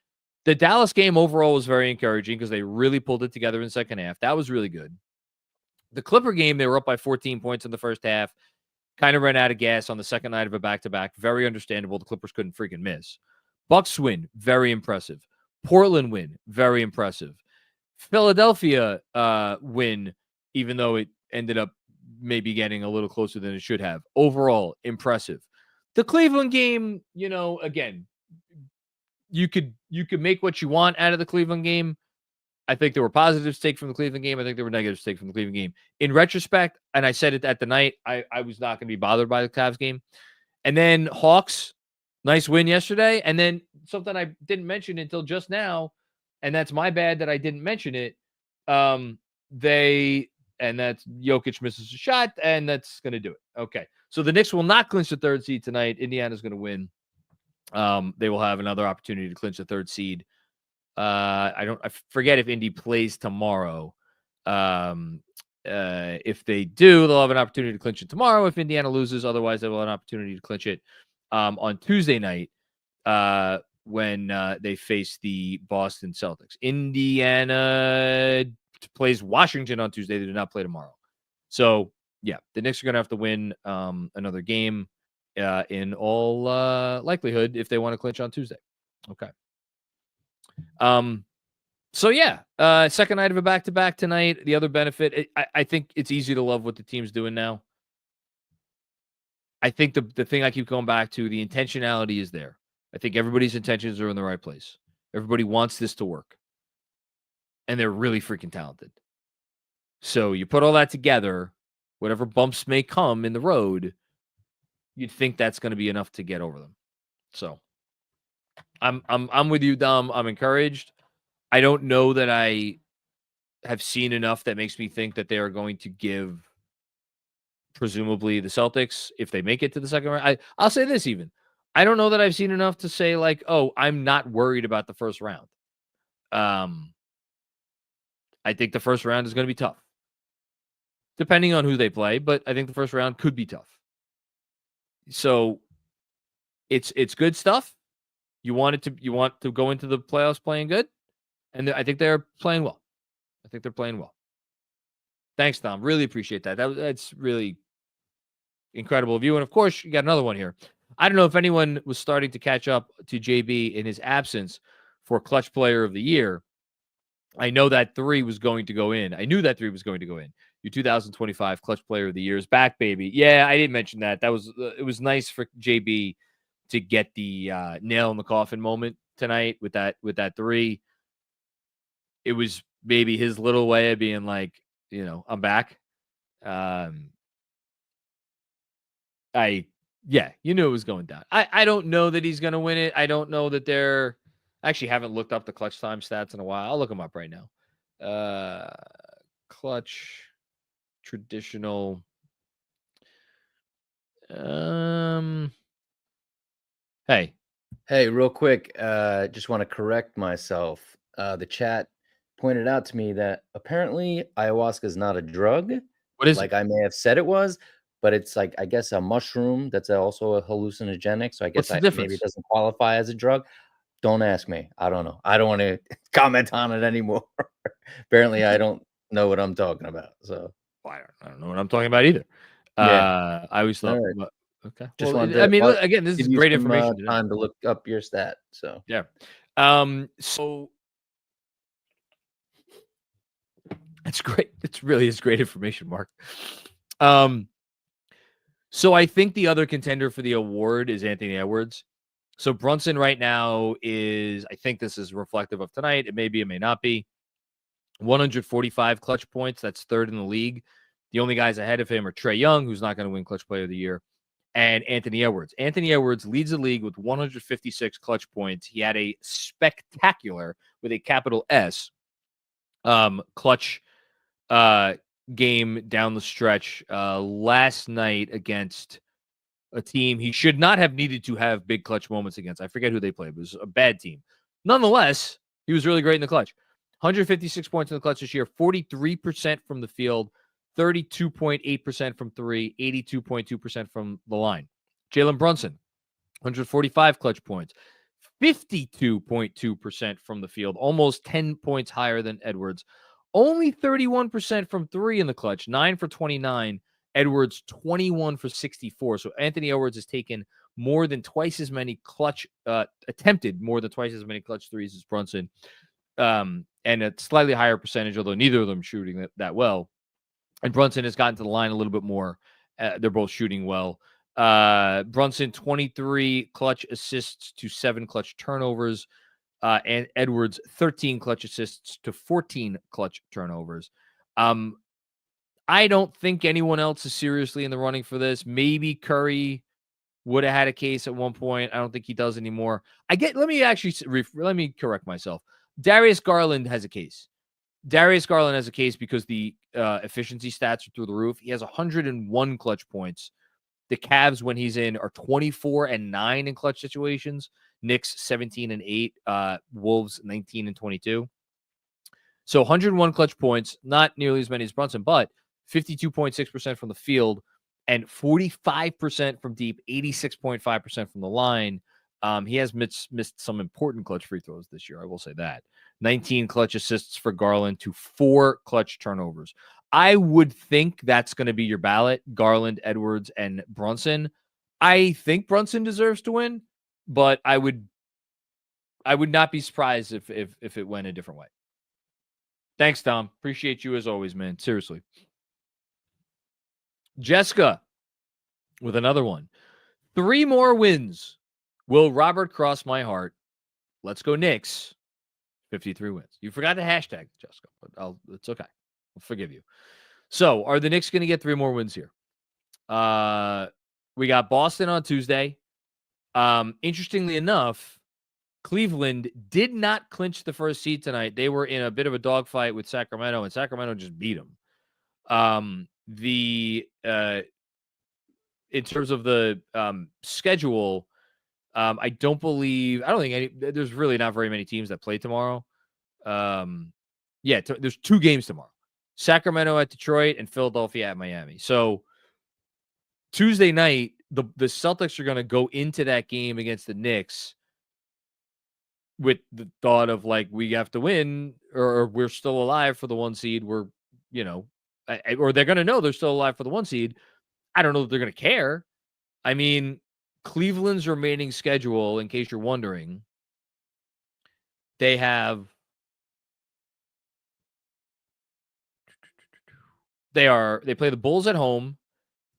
The Dallas game overall was very encouraging because they really pulled it together in the second half. That was really good. The Clipper game, they were up by 14 points in the first half. Kind of ran out of gas on the second night of a back-to-back. Very understandable. The Clippers couldn't freaking miss. Bucks win, very impressive. Portland win, very impressive. Philadelphia win, even though it ended up maybe getting a little closer than it should have. Overall, impressive. The Cleveland game, again, you could make what you want out of the Cleveland game. I think there were positives taken from the Cleveland game. I think there were negatives taken from the Cleveland game. In retrospect, and I said it at the night, I was not going to be bothered by the Cavs game. And then Hawks, nice win yesterday. And then something I didn't mention until just now, and that's my bad that I didn't mention it. And that's Jokic misses a shot, and that's going to do it. Okay. So the Knicks will not clinch the 3rd seed tonight. Indiana's going to win. They will have another opportunity to clinch the 3rd seed. I forget if Indy plays tomorrow. If they do, they'll have an opportunity to clinch it tomorrow. If Indiana loses, otherwise they will have an opportunity to clinch it on Tuesday night when they face the Boston Celtics. Indiana plays Washington on Tuesday. They do not play tomorrow. So, yeah, the Knicks are going to have to win another game in all likelihood if they want to clinch on Tuesday. Okay. So yeah, second night of a back-to-back tonight. The other benefit, I think it's easy to love what the team's doing now. I think the thing I keep going back to, the intentionality is there. I think everybody's intentions are in the right place. Everybody wants this to work. And they're really freaking talented. So you put all that together, whatever bumps may come in the road, you'd think that's going to be enough to get over them. So I'm with you, Dom. I'm encouraged. I don't know that I have seen enough that makes me think that they are going to give, presumably, the Celtics, if they make it to the second round. I'll say this even. I don't know that I've seen enough to say, like, oh, I'm not worried about the first round. I think the first round is going to be tough, depending on who they play, but I think the first round could be tough. So it's good stuff. You want to go into the playoffs playing good, and I think they're playing well. I think they're playing well. Thanks, Tom. Really appreciate that. That's really incredible of you. And of course, you got another one here. I don't know if anyone was starting to catch up to JB in his absence for Clutch Player of the Year. I know that 3 was going to go in. I knew that 3 was going to go in. Your 2025 Clutch Player of the Year is back, baby. Yeah, I didn't mention that. It was nice for JB to get the nail in the coffin moment tonight with that 3. It was maybe his little way of being like, I'm back. You knew it was going down. I don't know that he's going to win it. I don't know that I actually haven't looked up the clutch time stats in a while. I'll look them up right now. Clutch traditional. Hey, real quick. Just want to correct myself. The chat pointed out to me that apparently ayahuasca is not a drug. What is it? I may have said it was, but it's like, I guess, a mushroom that's also a hallucinogenic. So I guess maybe it doesn't qualify as a drug. Don't ask me. I don't know. I don't want to comment on it anymore. Apparently, I don't know what I'm talking about. So I don't know what I'm talking about either. Yeah. I always thought. Right. Okay. Just wanted to, again, this is great information. Time to look up your stat. So yeah. So that's great. It's really is great information, Mark. So I think the other contender for the award is Anthony Edwards. So Brunson right now is, I think this is reflective of tonight. It may be, it may not be. 145 clutch points. That's 3rd in the league. The only guys ahead of him are Trae Young, who's not going to win Clutch Player of the Year, and Anthony Edwards. Anthony Edwards leads the league with 156 clutch points. He had a spectacular, with a capital S, clutch game down the stretch last night against a team he should not have needed to have big clutch moments against. I forget who they played. It was a bad team. Nonetheless, he was really great in the clutch. 156 points in the clutch this year, 43% from the field, 32.8% from three, 82.2% from the line. Jaylen Brunson, 145 clutch points, 52.2% from the field, almost 10 points higher than Edwards. Only 31% from three in the clutch, 9 for 29. Edwards, 21 for 64. So Anthony Edwards has taken more than twice as many attempted more than twice as many clutch threes as Brunson. And a slightly higher percentage, although neither of them shooting that well. And Brunson has gotten to the line a little bit more. They're both shooting well. Brunson, 23 clutch assists to 7 clutch turnovers. And Edwards, 13 clutch assists to 14 clutch turnovers. I don't think anyone else is seriously in the running for this. Maybe Curry would have had a case at one point. I don't think he does anymore. Let me correct myself. Darius Garland has a case. Darius Garland has a case because the efficiency stats are through the roof. He has 101 clutch points. The Cavs, when he's in, are 24-9 in clutch situations. Knicks 17-8. Wolves 19-22. So 101 clutch points, not nearly as many as Brunson, but 52.6% from the field and 45% from deep, 86.5% from the line. He has missed some important clutch free throws this year. I will say that. 19 clutch assists for Garland to 4 clutch turnovers. I would think that's going to be your ballot, Garland, Edwards, and Brunson. I think Brunson deserves to win, but I would not be surprised if it went a different way. Thanks, Tom. Appreciate you as always, man. Seriously. Jessica with another one. 3 more wins. Will Robert cross my heart? Let's go Knicks. 53 wins. You forgot to hashtag, Jessica, but it's okay. I'll forgive you. So, are the Knicks going to get 3 more wins here? We got Boston on Tuesday. Interestingly enough, Cleveland did not clinch the first seed tonight. They were in a bit of a dogfight with Sacramento, and Sacramento just beat them. In terms of the schedule, I don't think there's really not very many teams that play tomorrow. There's 2 games tomorrow. Sacramento at Detroit and Philadelphia at Miami. So Tuesday night, the Celtics are going to go into that game against the Knicks with the thought of like, we have to win or we're still alive for the 1 seed. Or they're going to know they're still alive for the 1 seed. I don't know if they're going to care. I mean, Cleveland's remaining schedule, in case you're wondering, they play the Bulls at home,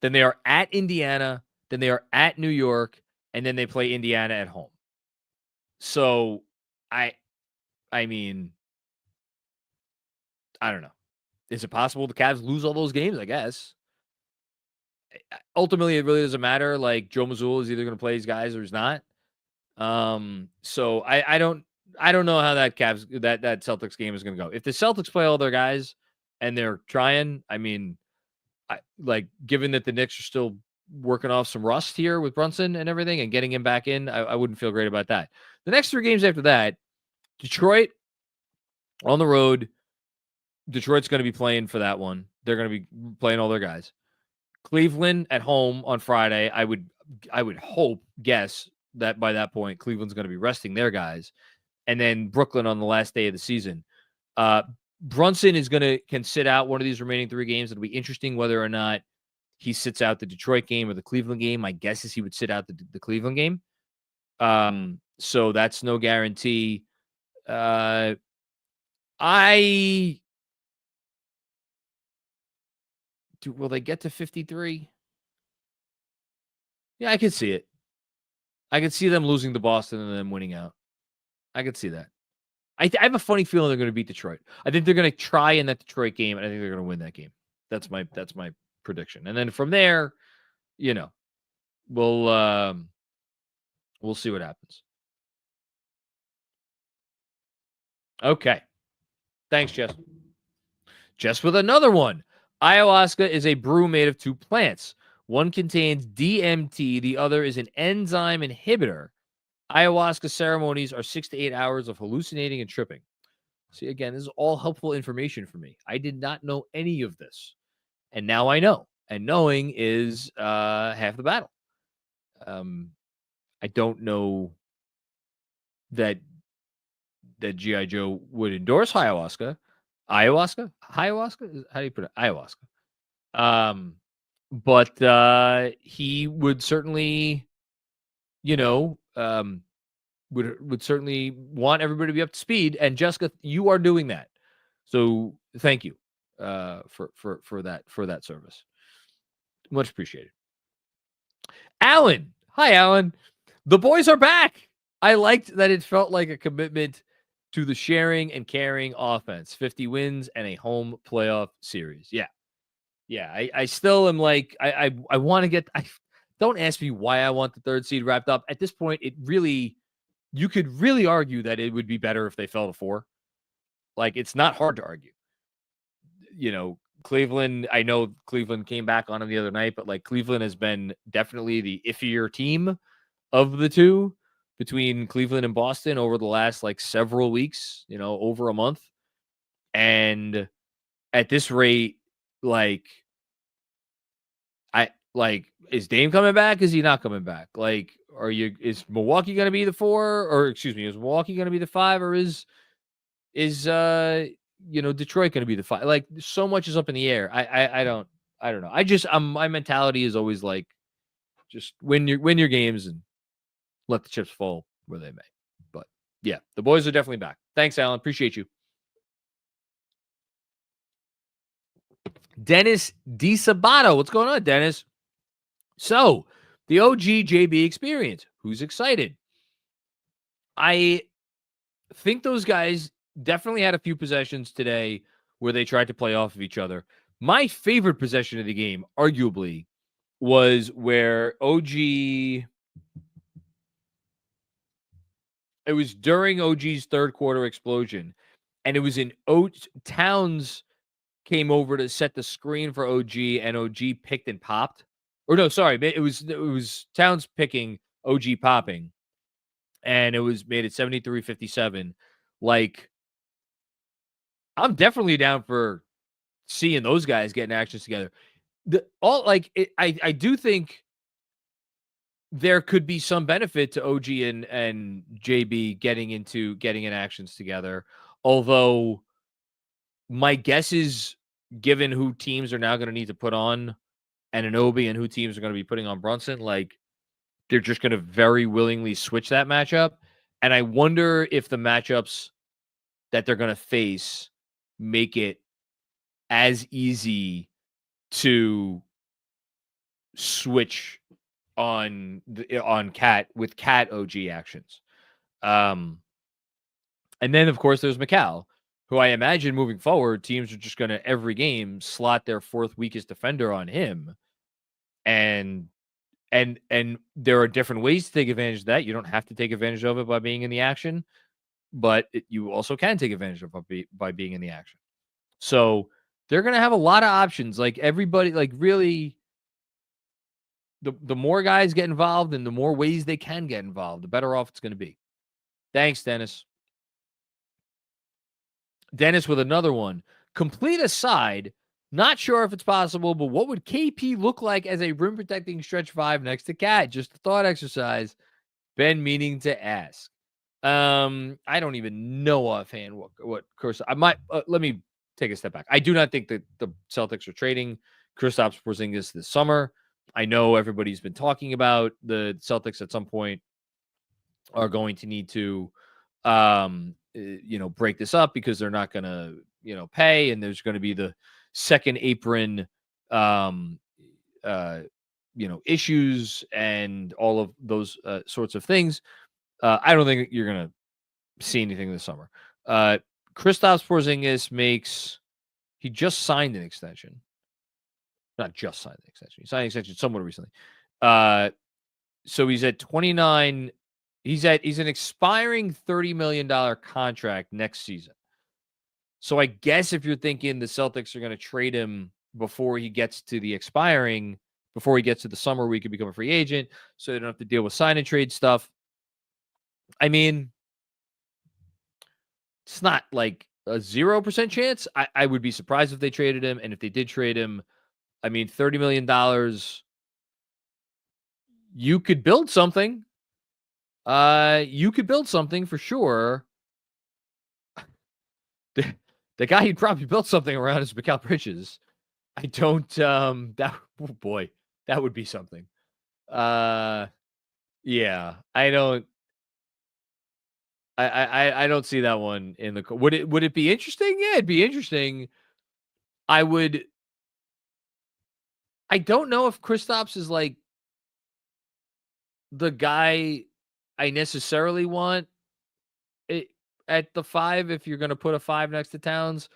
then they are at Indiana, then they are at New York, and then they play Indiana at home. So I mean, I don't know. Is it possible the Cavs lose all those games? I guess. Ultimately, it really doesn't matter. Like, Joe Mazzulla is either going to play these guys or he's not. So I don't know how that Celtics game is going to go. If the Celtics play all their guys and they're trying, I mean, given that the Knicks are still working off some rust here with Brunson and everything and getting him back in, I wouldn't feel great about that. The next 3 games after that, Detroit on the road. Detroit's going to be playing for that one. They're going to be playing all their guys. Cleveland at home on Friday. I would guess that by that point, Cleveland's going to be resting their guys. And then Brooklyn on the last day of the season. Brunson can sit out one of these remaining 3 games. It'll be interesting whether or not he sits out the Detroit game or the Cleveland game. My guess is he would sit out the Cleveland game. So that's no guarantee. Will they get to 53? Yeah, I could see it. I could see them losing to Boston and then winning out. I could see that. I have a funny feeling they're going to beat Detroit. I think they're going to try in that Detroit game, and I think they're going to win that game. That's my prediction. And then from there, we'll see what happens. Okay. Thanks, Jess. Jess with another one. Ayahuasca is a brew made of 2 plants. One contains DMT. The other is an enzyme inhibitor. Ayahuasca ceremonies are 6 to 8 hours of hallucinating and tripping. See, again, this is all helpful information for me. I did not know any of this. And now I know. And knowing is half the battle. I don't know that G.I. Joe would endorse ayahuasca. Ayahuasca? Ayahuasca? How do you put it? Ayahuasca. But he would certainly, would certainly want everybody to be up to speed. And Jessica, you are doing that. So thank you for that service. Much appreciated. Alan. Hi, Alan. The boys are back. I liked that it felt like a commitment to the sharing and caring offense. 50 wins and a home playoff series. Yeah. I still am like, I want to get, don't ask me why I want the third seed wrapped up. At this point, you could really argue that it would be better if they fell to 4. Like, it's not hard to argue. Cleveland, I know Cleveland came back on them the other night, but like Cleveland has been definitely the iffier team of the two between Cleveland and Boston over the last like several weeks, over a month. And at this rate, is Dame coming back? Is he not coming back? Like, is Milwaukee going to be the 4, or excuse me, is Milwaukee going to be the 5, or is Detroit going to be the 5? Like, so much is up in the air. I don't know. My mentality is always like, just win your games and let the chips fall where they may. But yeah, the boys are definitely back. Thanks, Alan. Appreciate you. Dennis DiSabato. What's going on, Dennis? So, the OG JB experience. Who's excited? I think those guys definitely had a few possessions today where they tried to play off of each other. My favorite possession of the game, arguably, was where it was during OG's third quarter explosion, and it was in Towns came over to set the screen for OG, and OG picked and popped. Or no, sorry, it was Towns picking, OG popping, and it was made it 73-57. Like, I'm definitely down for seeing those guys getting actions together. I do think there could be some benefit to OG and JB getting in actions together. Although my guess is, given who teams are now going to need to put on Anunoby and who teams are going to be putting on Brunson, like, they're just going to very willingly switch that matchup. And I wonder if the matchups that they're going to face make it as easy to switch on Cat with Cat OG actions. And then, of course, there's McCall, who I imagine moving forward, teams are just going to every game slot their 4th weakest defender on him. And there are different ways to take advantage of that. You don't have to take advantage of it by being in the action, but you also can take advantage of it by being in the action. So they're going to have a lot of options. Like, everybody, like, really, the more guys get involved and the more ways they can get involved, the better off it's going to be. Thanks, Dennis. Dennis with another one. Complete aside, not sure if it's possible, but what would KP look like as a rim protecting stretch 5 next to Cat? Just a thought exercise. Been meaning to ask. I don't even know offhand what Kristaps. I might let me take a step back. I do not think that the Celtics are trading Kristaps Porzingis this summer. I know everybody's been talking about the Celtics at some point are going to need to break this up because they're not going to pay, and there's going to be the second apron issues and all of those sorts of things. I don't think you're going to see anything this summer. Kristaps Porzingis he just signed an extension. Not just signed an extension. He signed an extension somewhat recently. So he's at 29. He's an expiring $30 million contract next season. So I guess if you're thinking the Celtics are going to trade him before he gets to the summer where he could become a free agent, so they don't have to deal with sign and trade stuff. I mean, it's not like a 0% chance. I would be surprised if they traded him. And if they did trade him, I mean, $30 million, you could build something. You could build something for sure. The guy you'd probably build something around is Mikal Bridges. I don't, that, oh boy, that would be something. Yeah, I don't see that one in the, would it be interesting? Yeah, it'd be interesting. I don't know if Kristaps is like the guy I necessarily want it at the 5. If you're going to put a 5 next to Towns,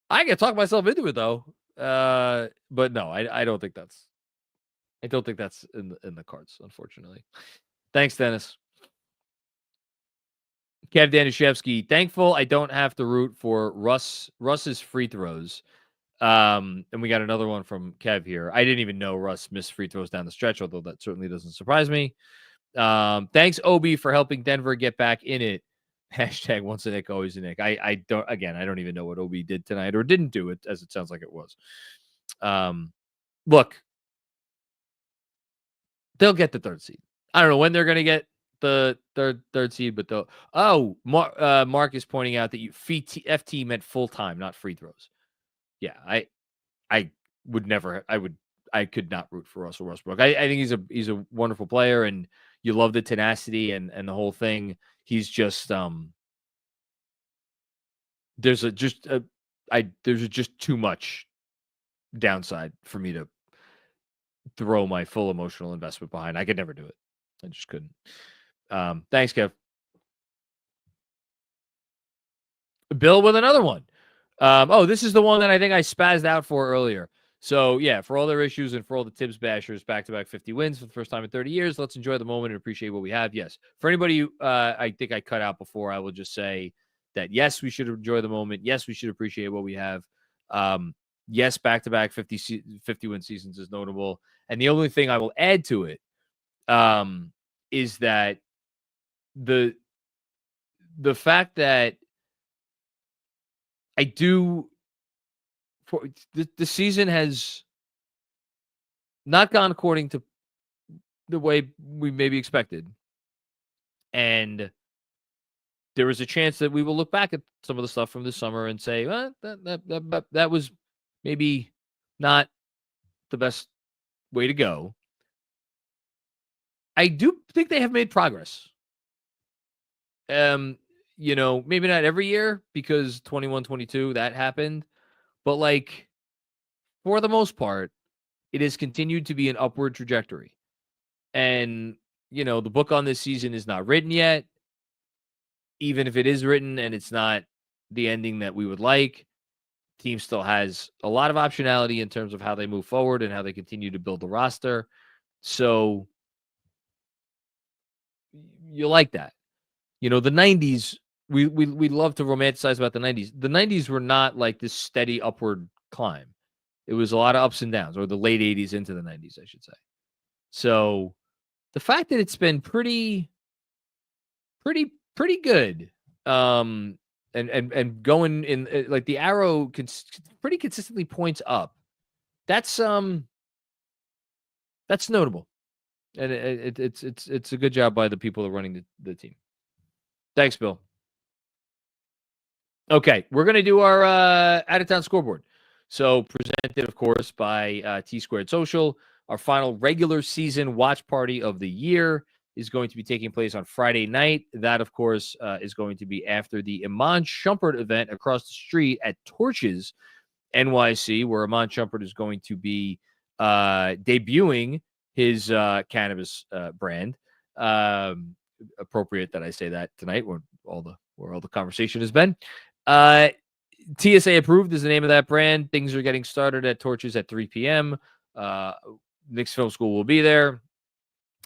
I can talk myself into it though. But no, I don't think that's in the cards, unfortunately. Thanks, Dennis. Kev Danishevsky, thankful I don't have to root for Russ's free throws. And we got another one from Kev here. I didn't even know Russ missed free throws down the stretch, although that certainly doesn't surprise me. Thanks, Obi, for helping Denver get back in it. Hashtag once a Nick, always a Nick. I don't even know what Obi did tonight or didn't do it, as it sounds like it was. Look, they'll get the 3rd seed. I don't know when they're going to get the third seed, but they'll. Oh, Mark is pointing out that FT meant full time, not free throws. Yeah, I would never. I could not root for Russell Westbrook. I think he's a wonderful player, and you love the tenacity and the whole thing. He's just there's just too much downside for me to throw my full emotional investment behind. I could never do it. I just couldn't. Thanks, Kev. Bill with another one. This is the one that I think I spazzed out for earlier. So, yeah, for all their issues and for all the Tibbs bashers, back-to-back 50 wins for the first time in 30 years, let's enjoy the moment and appreciate what we have. Yes. For anybody who I think I cut out before, I will just say that, yes, we should enjoy the moment. Yes, we should appreciate what we have. Yes, back-to-back 50-win seasons is notable. And the only thing I will add to it is that the fact that I do... The season has not gone according to the way we maybe expected. And there is a chance that we will look back at some of the stuff from this summer and say, well, that was maybe not the best way to go. I do think they have made progress. Maybe not every year because 21-22, that happened. But, for the most part, it has continued to be an upward trajectory. And, the book on this season is not written yet. Even if it is written and it's not the ending that we would like, team still has a lot of optionality in terms of how they move forward and how they continue to build the roster. So you like that. The 90s, we love to romanticize about the 90s. The 90s were not like this steady upward climb. It was a lot of ups and downs, or the late 80s into the 90s, I should say. So the fact that it's been pretty good, and going in, like, the arrow pretty consistently points up. That's notable, and it's a good job by the people that are running the team. Thanks, Bill. Okay, we're going to do our out-of-town scoreboard. So presented, of course, by T-Squared Social. Our final regular season watch party of the year is going to be taking place on Friday night. That, of course, is going to be after the Iman Shumpert event across the street at Torches NYC, where Iman Shumpert is going to be debuting his cannabis brand. Appropriate that I say that tonight, where all the conversation has been. TSA approved is the name of that brand. Things are getting started at Torches at 3 p.m. Knicks Film School will be there.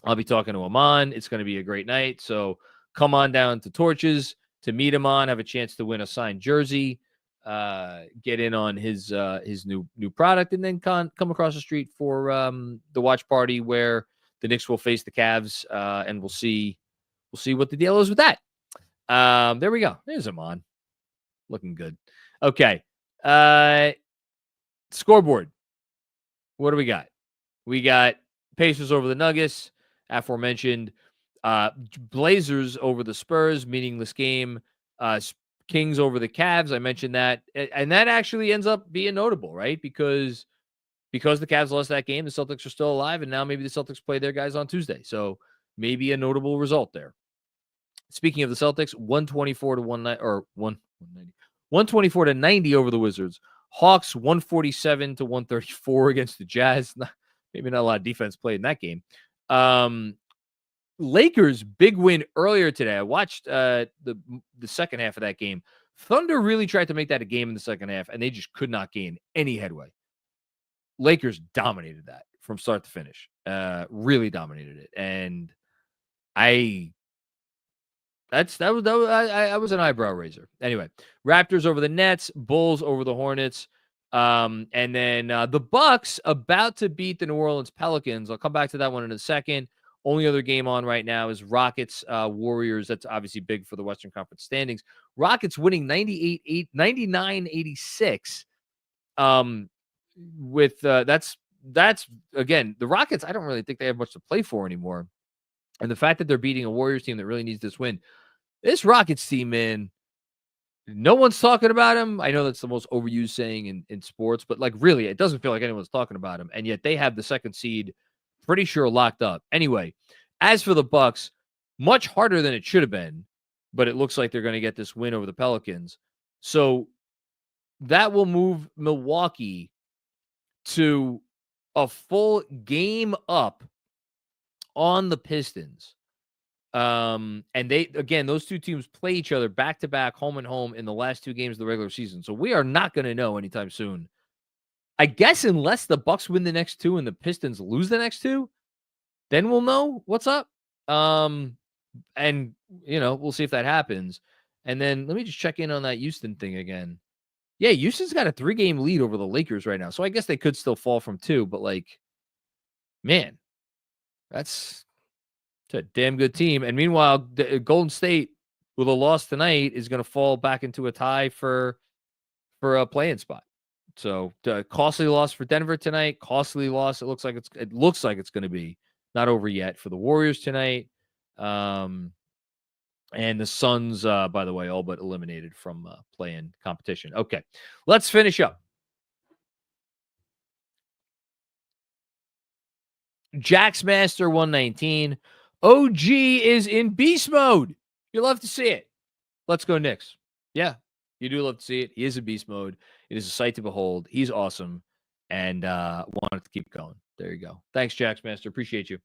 I'll be talking to Iman. It's going to be a great night. So come on down to Torches to meet Iman, have a chance to win a signed jersey, get in on his new product, and then come across the street for the watch party where the Knicks will face the Cavs, and we'll see what the deal is with that. There we go. There's Iman. looking good. Okay. Scoreboard. What do we got? We got Pacers over the Nuggets, aforementioned. Blazers over the Spurs, meaningless game. Kings over the Cavs. I mentioned that. And that actually ends up being notable, right? Because the Cavs lost that game, the Celtics are still alive, and now maybe the Celtics play their guys on Tuesday. So maybe a notable result there. Speaking of the Celtics, 124 to 124 to 90 over the Wizards. Hawks 147 to 134 against the Jazz. Maybe not a lot of defense played in that game. Lakers big win earlier today. I watched the second half of that game. Thunder really tried to make that a game in the second half, and they just could not gain any headway. Lakers dominated that from start to finish. Really dominated it, and I was an eyebrow raiser. Anyway, Raptors over the Nets, Bulls over the Hornets, and then the Bucks about to beat the New Orleans Pelicans. I'll come back to that one in a second. Only other game on right now is Rockets Warriors. That's obviously big for the Western Conference standings. Rockets winning 99-86. With that's again, the Rockets, I don't really think they have much to play for anymore. And the fact that they're beating a Warriors team that really needs this win. This Rockets team, man, no one's talking about him. I know that's the most overused saying in sports, but like really, it doesn't feel like anyone's talking about him. And yet they have the second seed pretty sure locked up. Anyway, as for the Bucks, much harder than it should have been, but it looks like they're going to get this win over the Pelicans. So that will move Milwaukee to a full game up on the Pistons. And they, again, those two teams play each other back to back, home and home, in the last two games of the regular season. So we are not going to know anytime soon. I guess unless the Bucks win the next two and the Pistons lose the next two, then we'll know what's up. And we'll see if that happens. And then let me just check in on that Houston thing again. Yeah, Houston's got a 3-game lead over the Lakers right now. So I guess they could still fall from 2, but like, man, that's a damn good team. And meanwhile, Golden State with a loss tonight is going to fall back into a tie for a play-in spot. So costly loss for Denver tonight. Costly loss. It looks like it's going to be not over yet for the Warriors tonight. And the Suns, by the way, all but eliminated from play-in competition. Okay, let's finish up. Jacksmaster 119. OG is in beast mode. You love to see it. Let's go Knicks. Yeah, you do love to see it. He is in beast mode. It is a sight to behold. He's awesome. And wanted to keep going. There you go. Thanks, Jacksmaster. Appreciate you.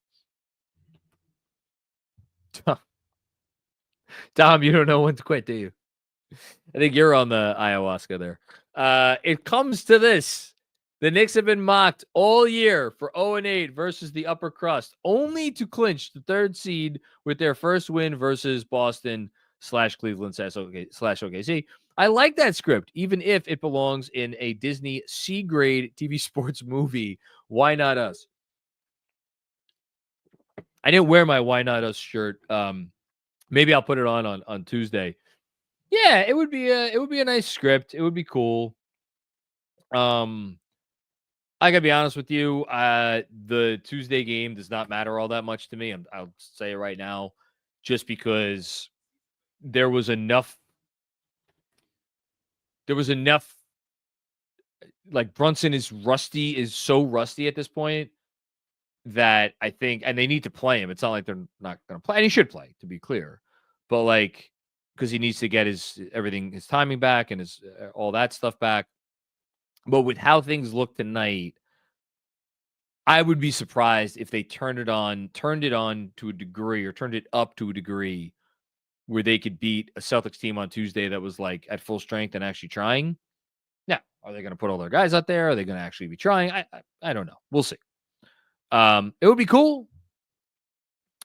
Tom, you don't know when to quit, do you? I think you're on the ayahuasca there. It comes to this. The Knicks have been mocked all year for 0-8 versus the upper crust, only to clinch the 3rd seed with their first win versus Boston/Cleveland/OKC. I like that script, even if it belongs in a Disney C-grade TV sports movie. Why not us? I didn't wear my Why Not Us shirt. Maybe I'll put it on Tuesday. Yeah, it would be a nice script. It would be cool. I gotta be honest with you. The Tuesday game does not matter all that much to me. I'll say it right now, just because there was enough. Like Brunson is so rusty at this point that I think, and they need to play him. It's not like they're not going to play, and he should play, to be clear. But like, because he needs to get his timing back and his all that stuff back. But with how things look tonight, I would be surprised if they turned it on to a degree, or turned it up to a degree where they could beat a Celtics team on Tuesday that was like at full strength and actually trying. Now, are they going to put all their guys out there? Are they going to actually be trying? I don't know. We'll see. It would be cool.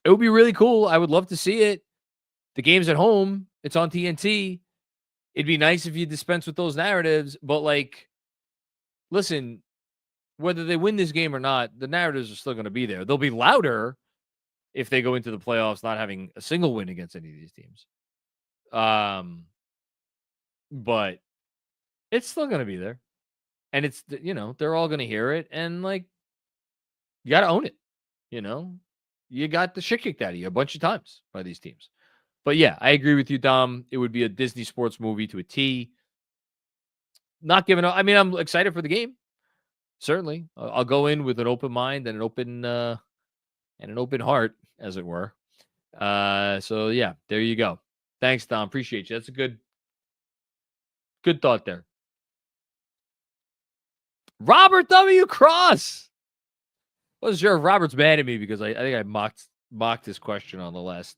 It would be really cool. I would love to see it. The game's at home. It's on TNT. It'd be nice if you dispense with those narratives, but like, listen, whether they win this game or not, the narratives are still going to be there. They'll be louder if they go into the playoffs not having a single win against any of these teams. but it's still going to be there. And it's, they're all going to hear it. And, like, you got to own it. You got the shit kicked out of you a bunch of times by these teams. But, yeah, I agree with you, Dom. It would be a Disney sports movie to a T. Not giving up. I mean, I'm excited for the game. Certainly. I'll go in with an open mind and an open heart, as it were. So, yeah, there you go. Thanks, Dom. Appreciate you. That's a good thought there. Robert W. Cross. Wasn't sure if Robert's mad at me because I think I mocked his question on the last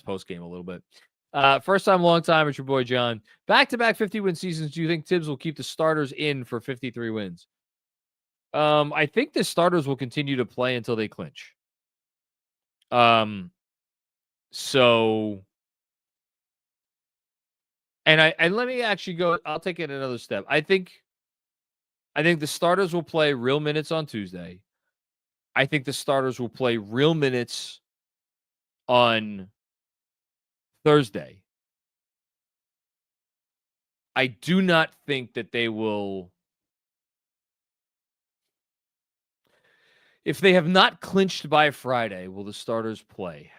post game a little bit. First time, long time. It's your boy John. Back-to-back 50-win seasons. Do you think Tibbs will keep the starters in for 53 wins? I think the starters will continue to play until they clinch. So, and let me actually go. I'll take it another step. I think the starters will play real minutes on Tuesday. I think the starters will play real minutes on Thursday. I do not think that they will. If they have not clinched by Friday, will the starters play?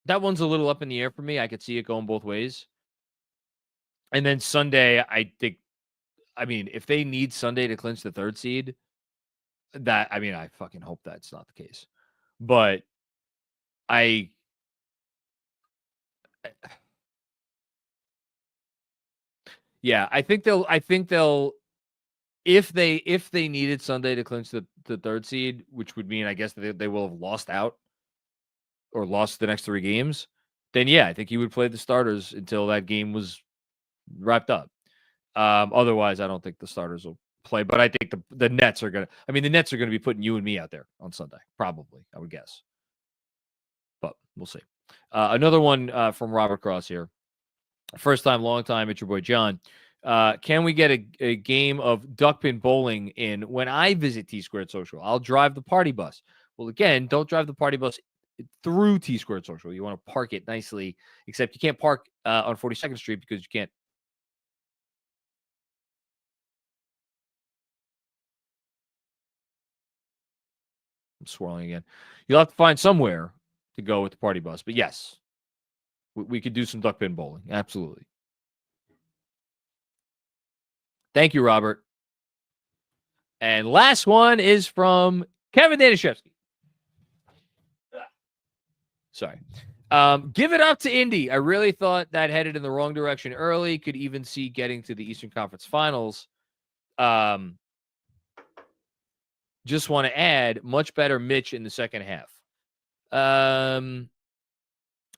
That one's a little up in the air for me. I could see it going both ways. And then Sunday, I think, if they need Sunday to clinch the 3rd seed, I fucking hope that's not the case. But yeah, I think they'll if they needed Sunday to clinch the 3rd seed, which would mean I guess they will have lost out or lost the next 3 games, then yeah, I think he would play the starters until that game was wrapped up. Otherwise, I don't think the starters will play. But I think the Nets are gonna. The Nets are gonna be putting you and me out there on Sunday, probably. I would guess, but we'll see. Another one from Robert Cross here. First time, long time. It's your boy John. Can we get a game of duckpin bowling in when I visit T Squared Social? I'll drive the party bus. Well, again, don't drive the party bus through T Squared Social. You want to park it nicely, except you can't park on 42nd Street because you can't. I'm swirling again. You'll have to find somewhere to go with the party bus. But yes, we could do some duckpin bowling. Absolutely. Thank you, Robert. And last one is from Kevin Danishevsky. Sorry. Give it up to Indy. I really thought that headed in the wrong direction early. Could even see getting to the Eastern Conference Finals. Just want to add, much better Mitch in the second half.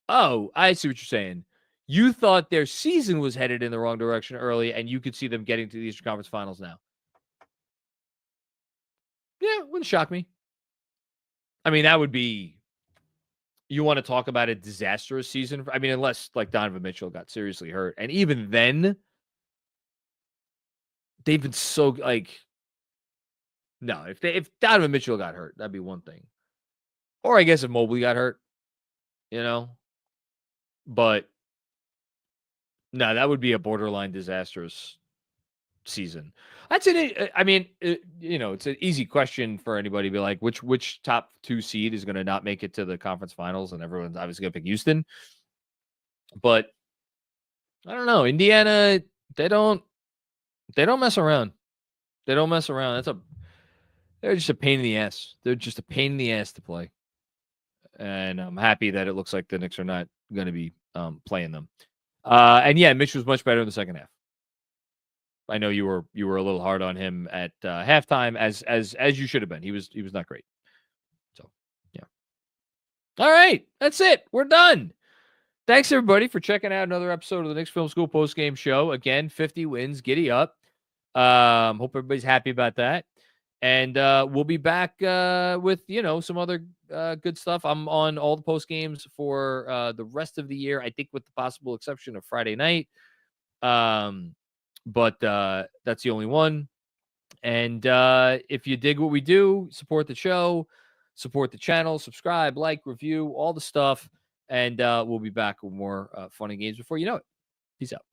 Oh, I see what you're saying. You thought their season was headed in the wrong direction early, and you could see them getting to the Eastern Conference Finals now. Yeah, wouldn't shock me. That would be... You want to talk about a disastrous season? Unless, like, Donovan Mitchell got seriously hurt. And even then, they've been so, like... No, if Donovan Mitchell got hurt, that'd be one thing. Or I guess if Mobley got hurt, But, no, that would be a borderline disastrous season. That's it. It's an easy question for anybody to be like, which top 2 seed is going to not make it to the conference finals, and everyone's obviously going to pick Houston. But I don't know. Indiana, they don't mess around. They don't mess around. They're just a pain in the ass. They're just a pain in the ass to play. And I'm happy that it looks like the Knicks are not going to be playing them. And yeah, Mitch was much better in the second half. I know you were a little hard on him at halftime, as you should have been. He was not great. So yeah. All right, that's it. We're done. Thanks everybody for checking out another episode of the Knicks Film School Postgame Show. Again, 50 wins, giddy up. Hope everybody's happy about that. And we'll be back with some other good stuff. I'm on all the post games for the rest of the year. I think with the possible exception of Friday night. But that's the only one. And if you dig what we do, support the show, support the channel, subscribe, like, review, all the stuff. And we'll be back with more fun and games before you know it. Peace out.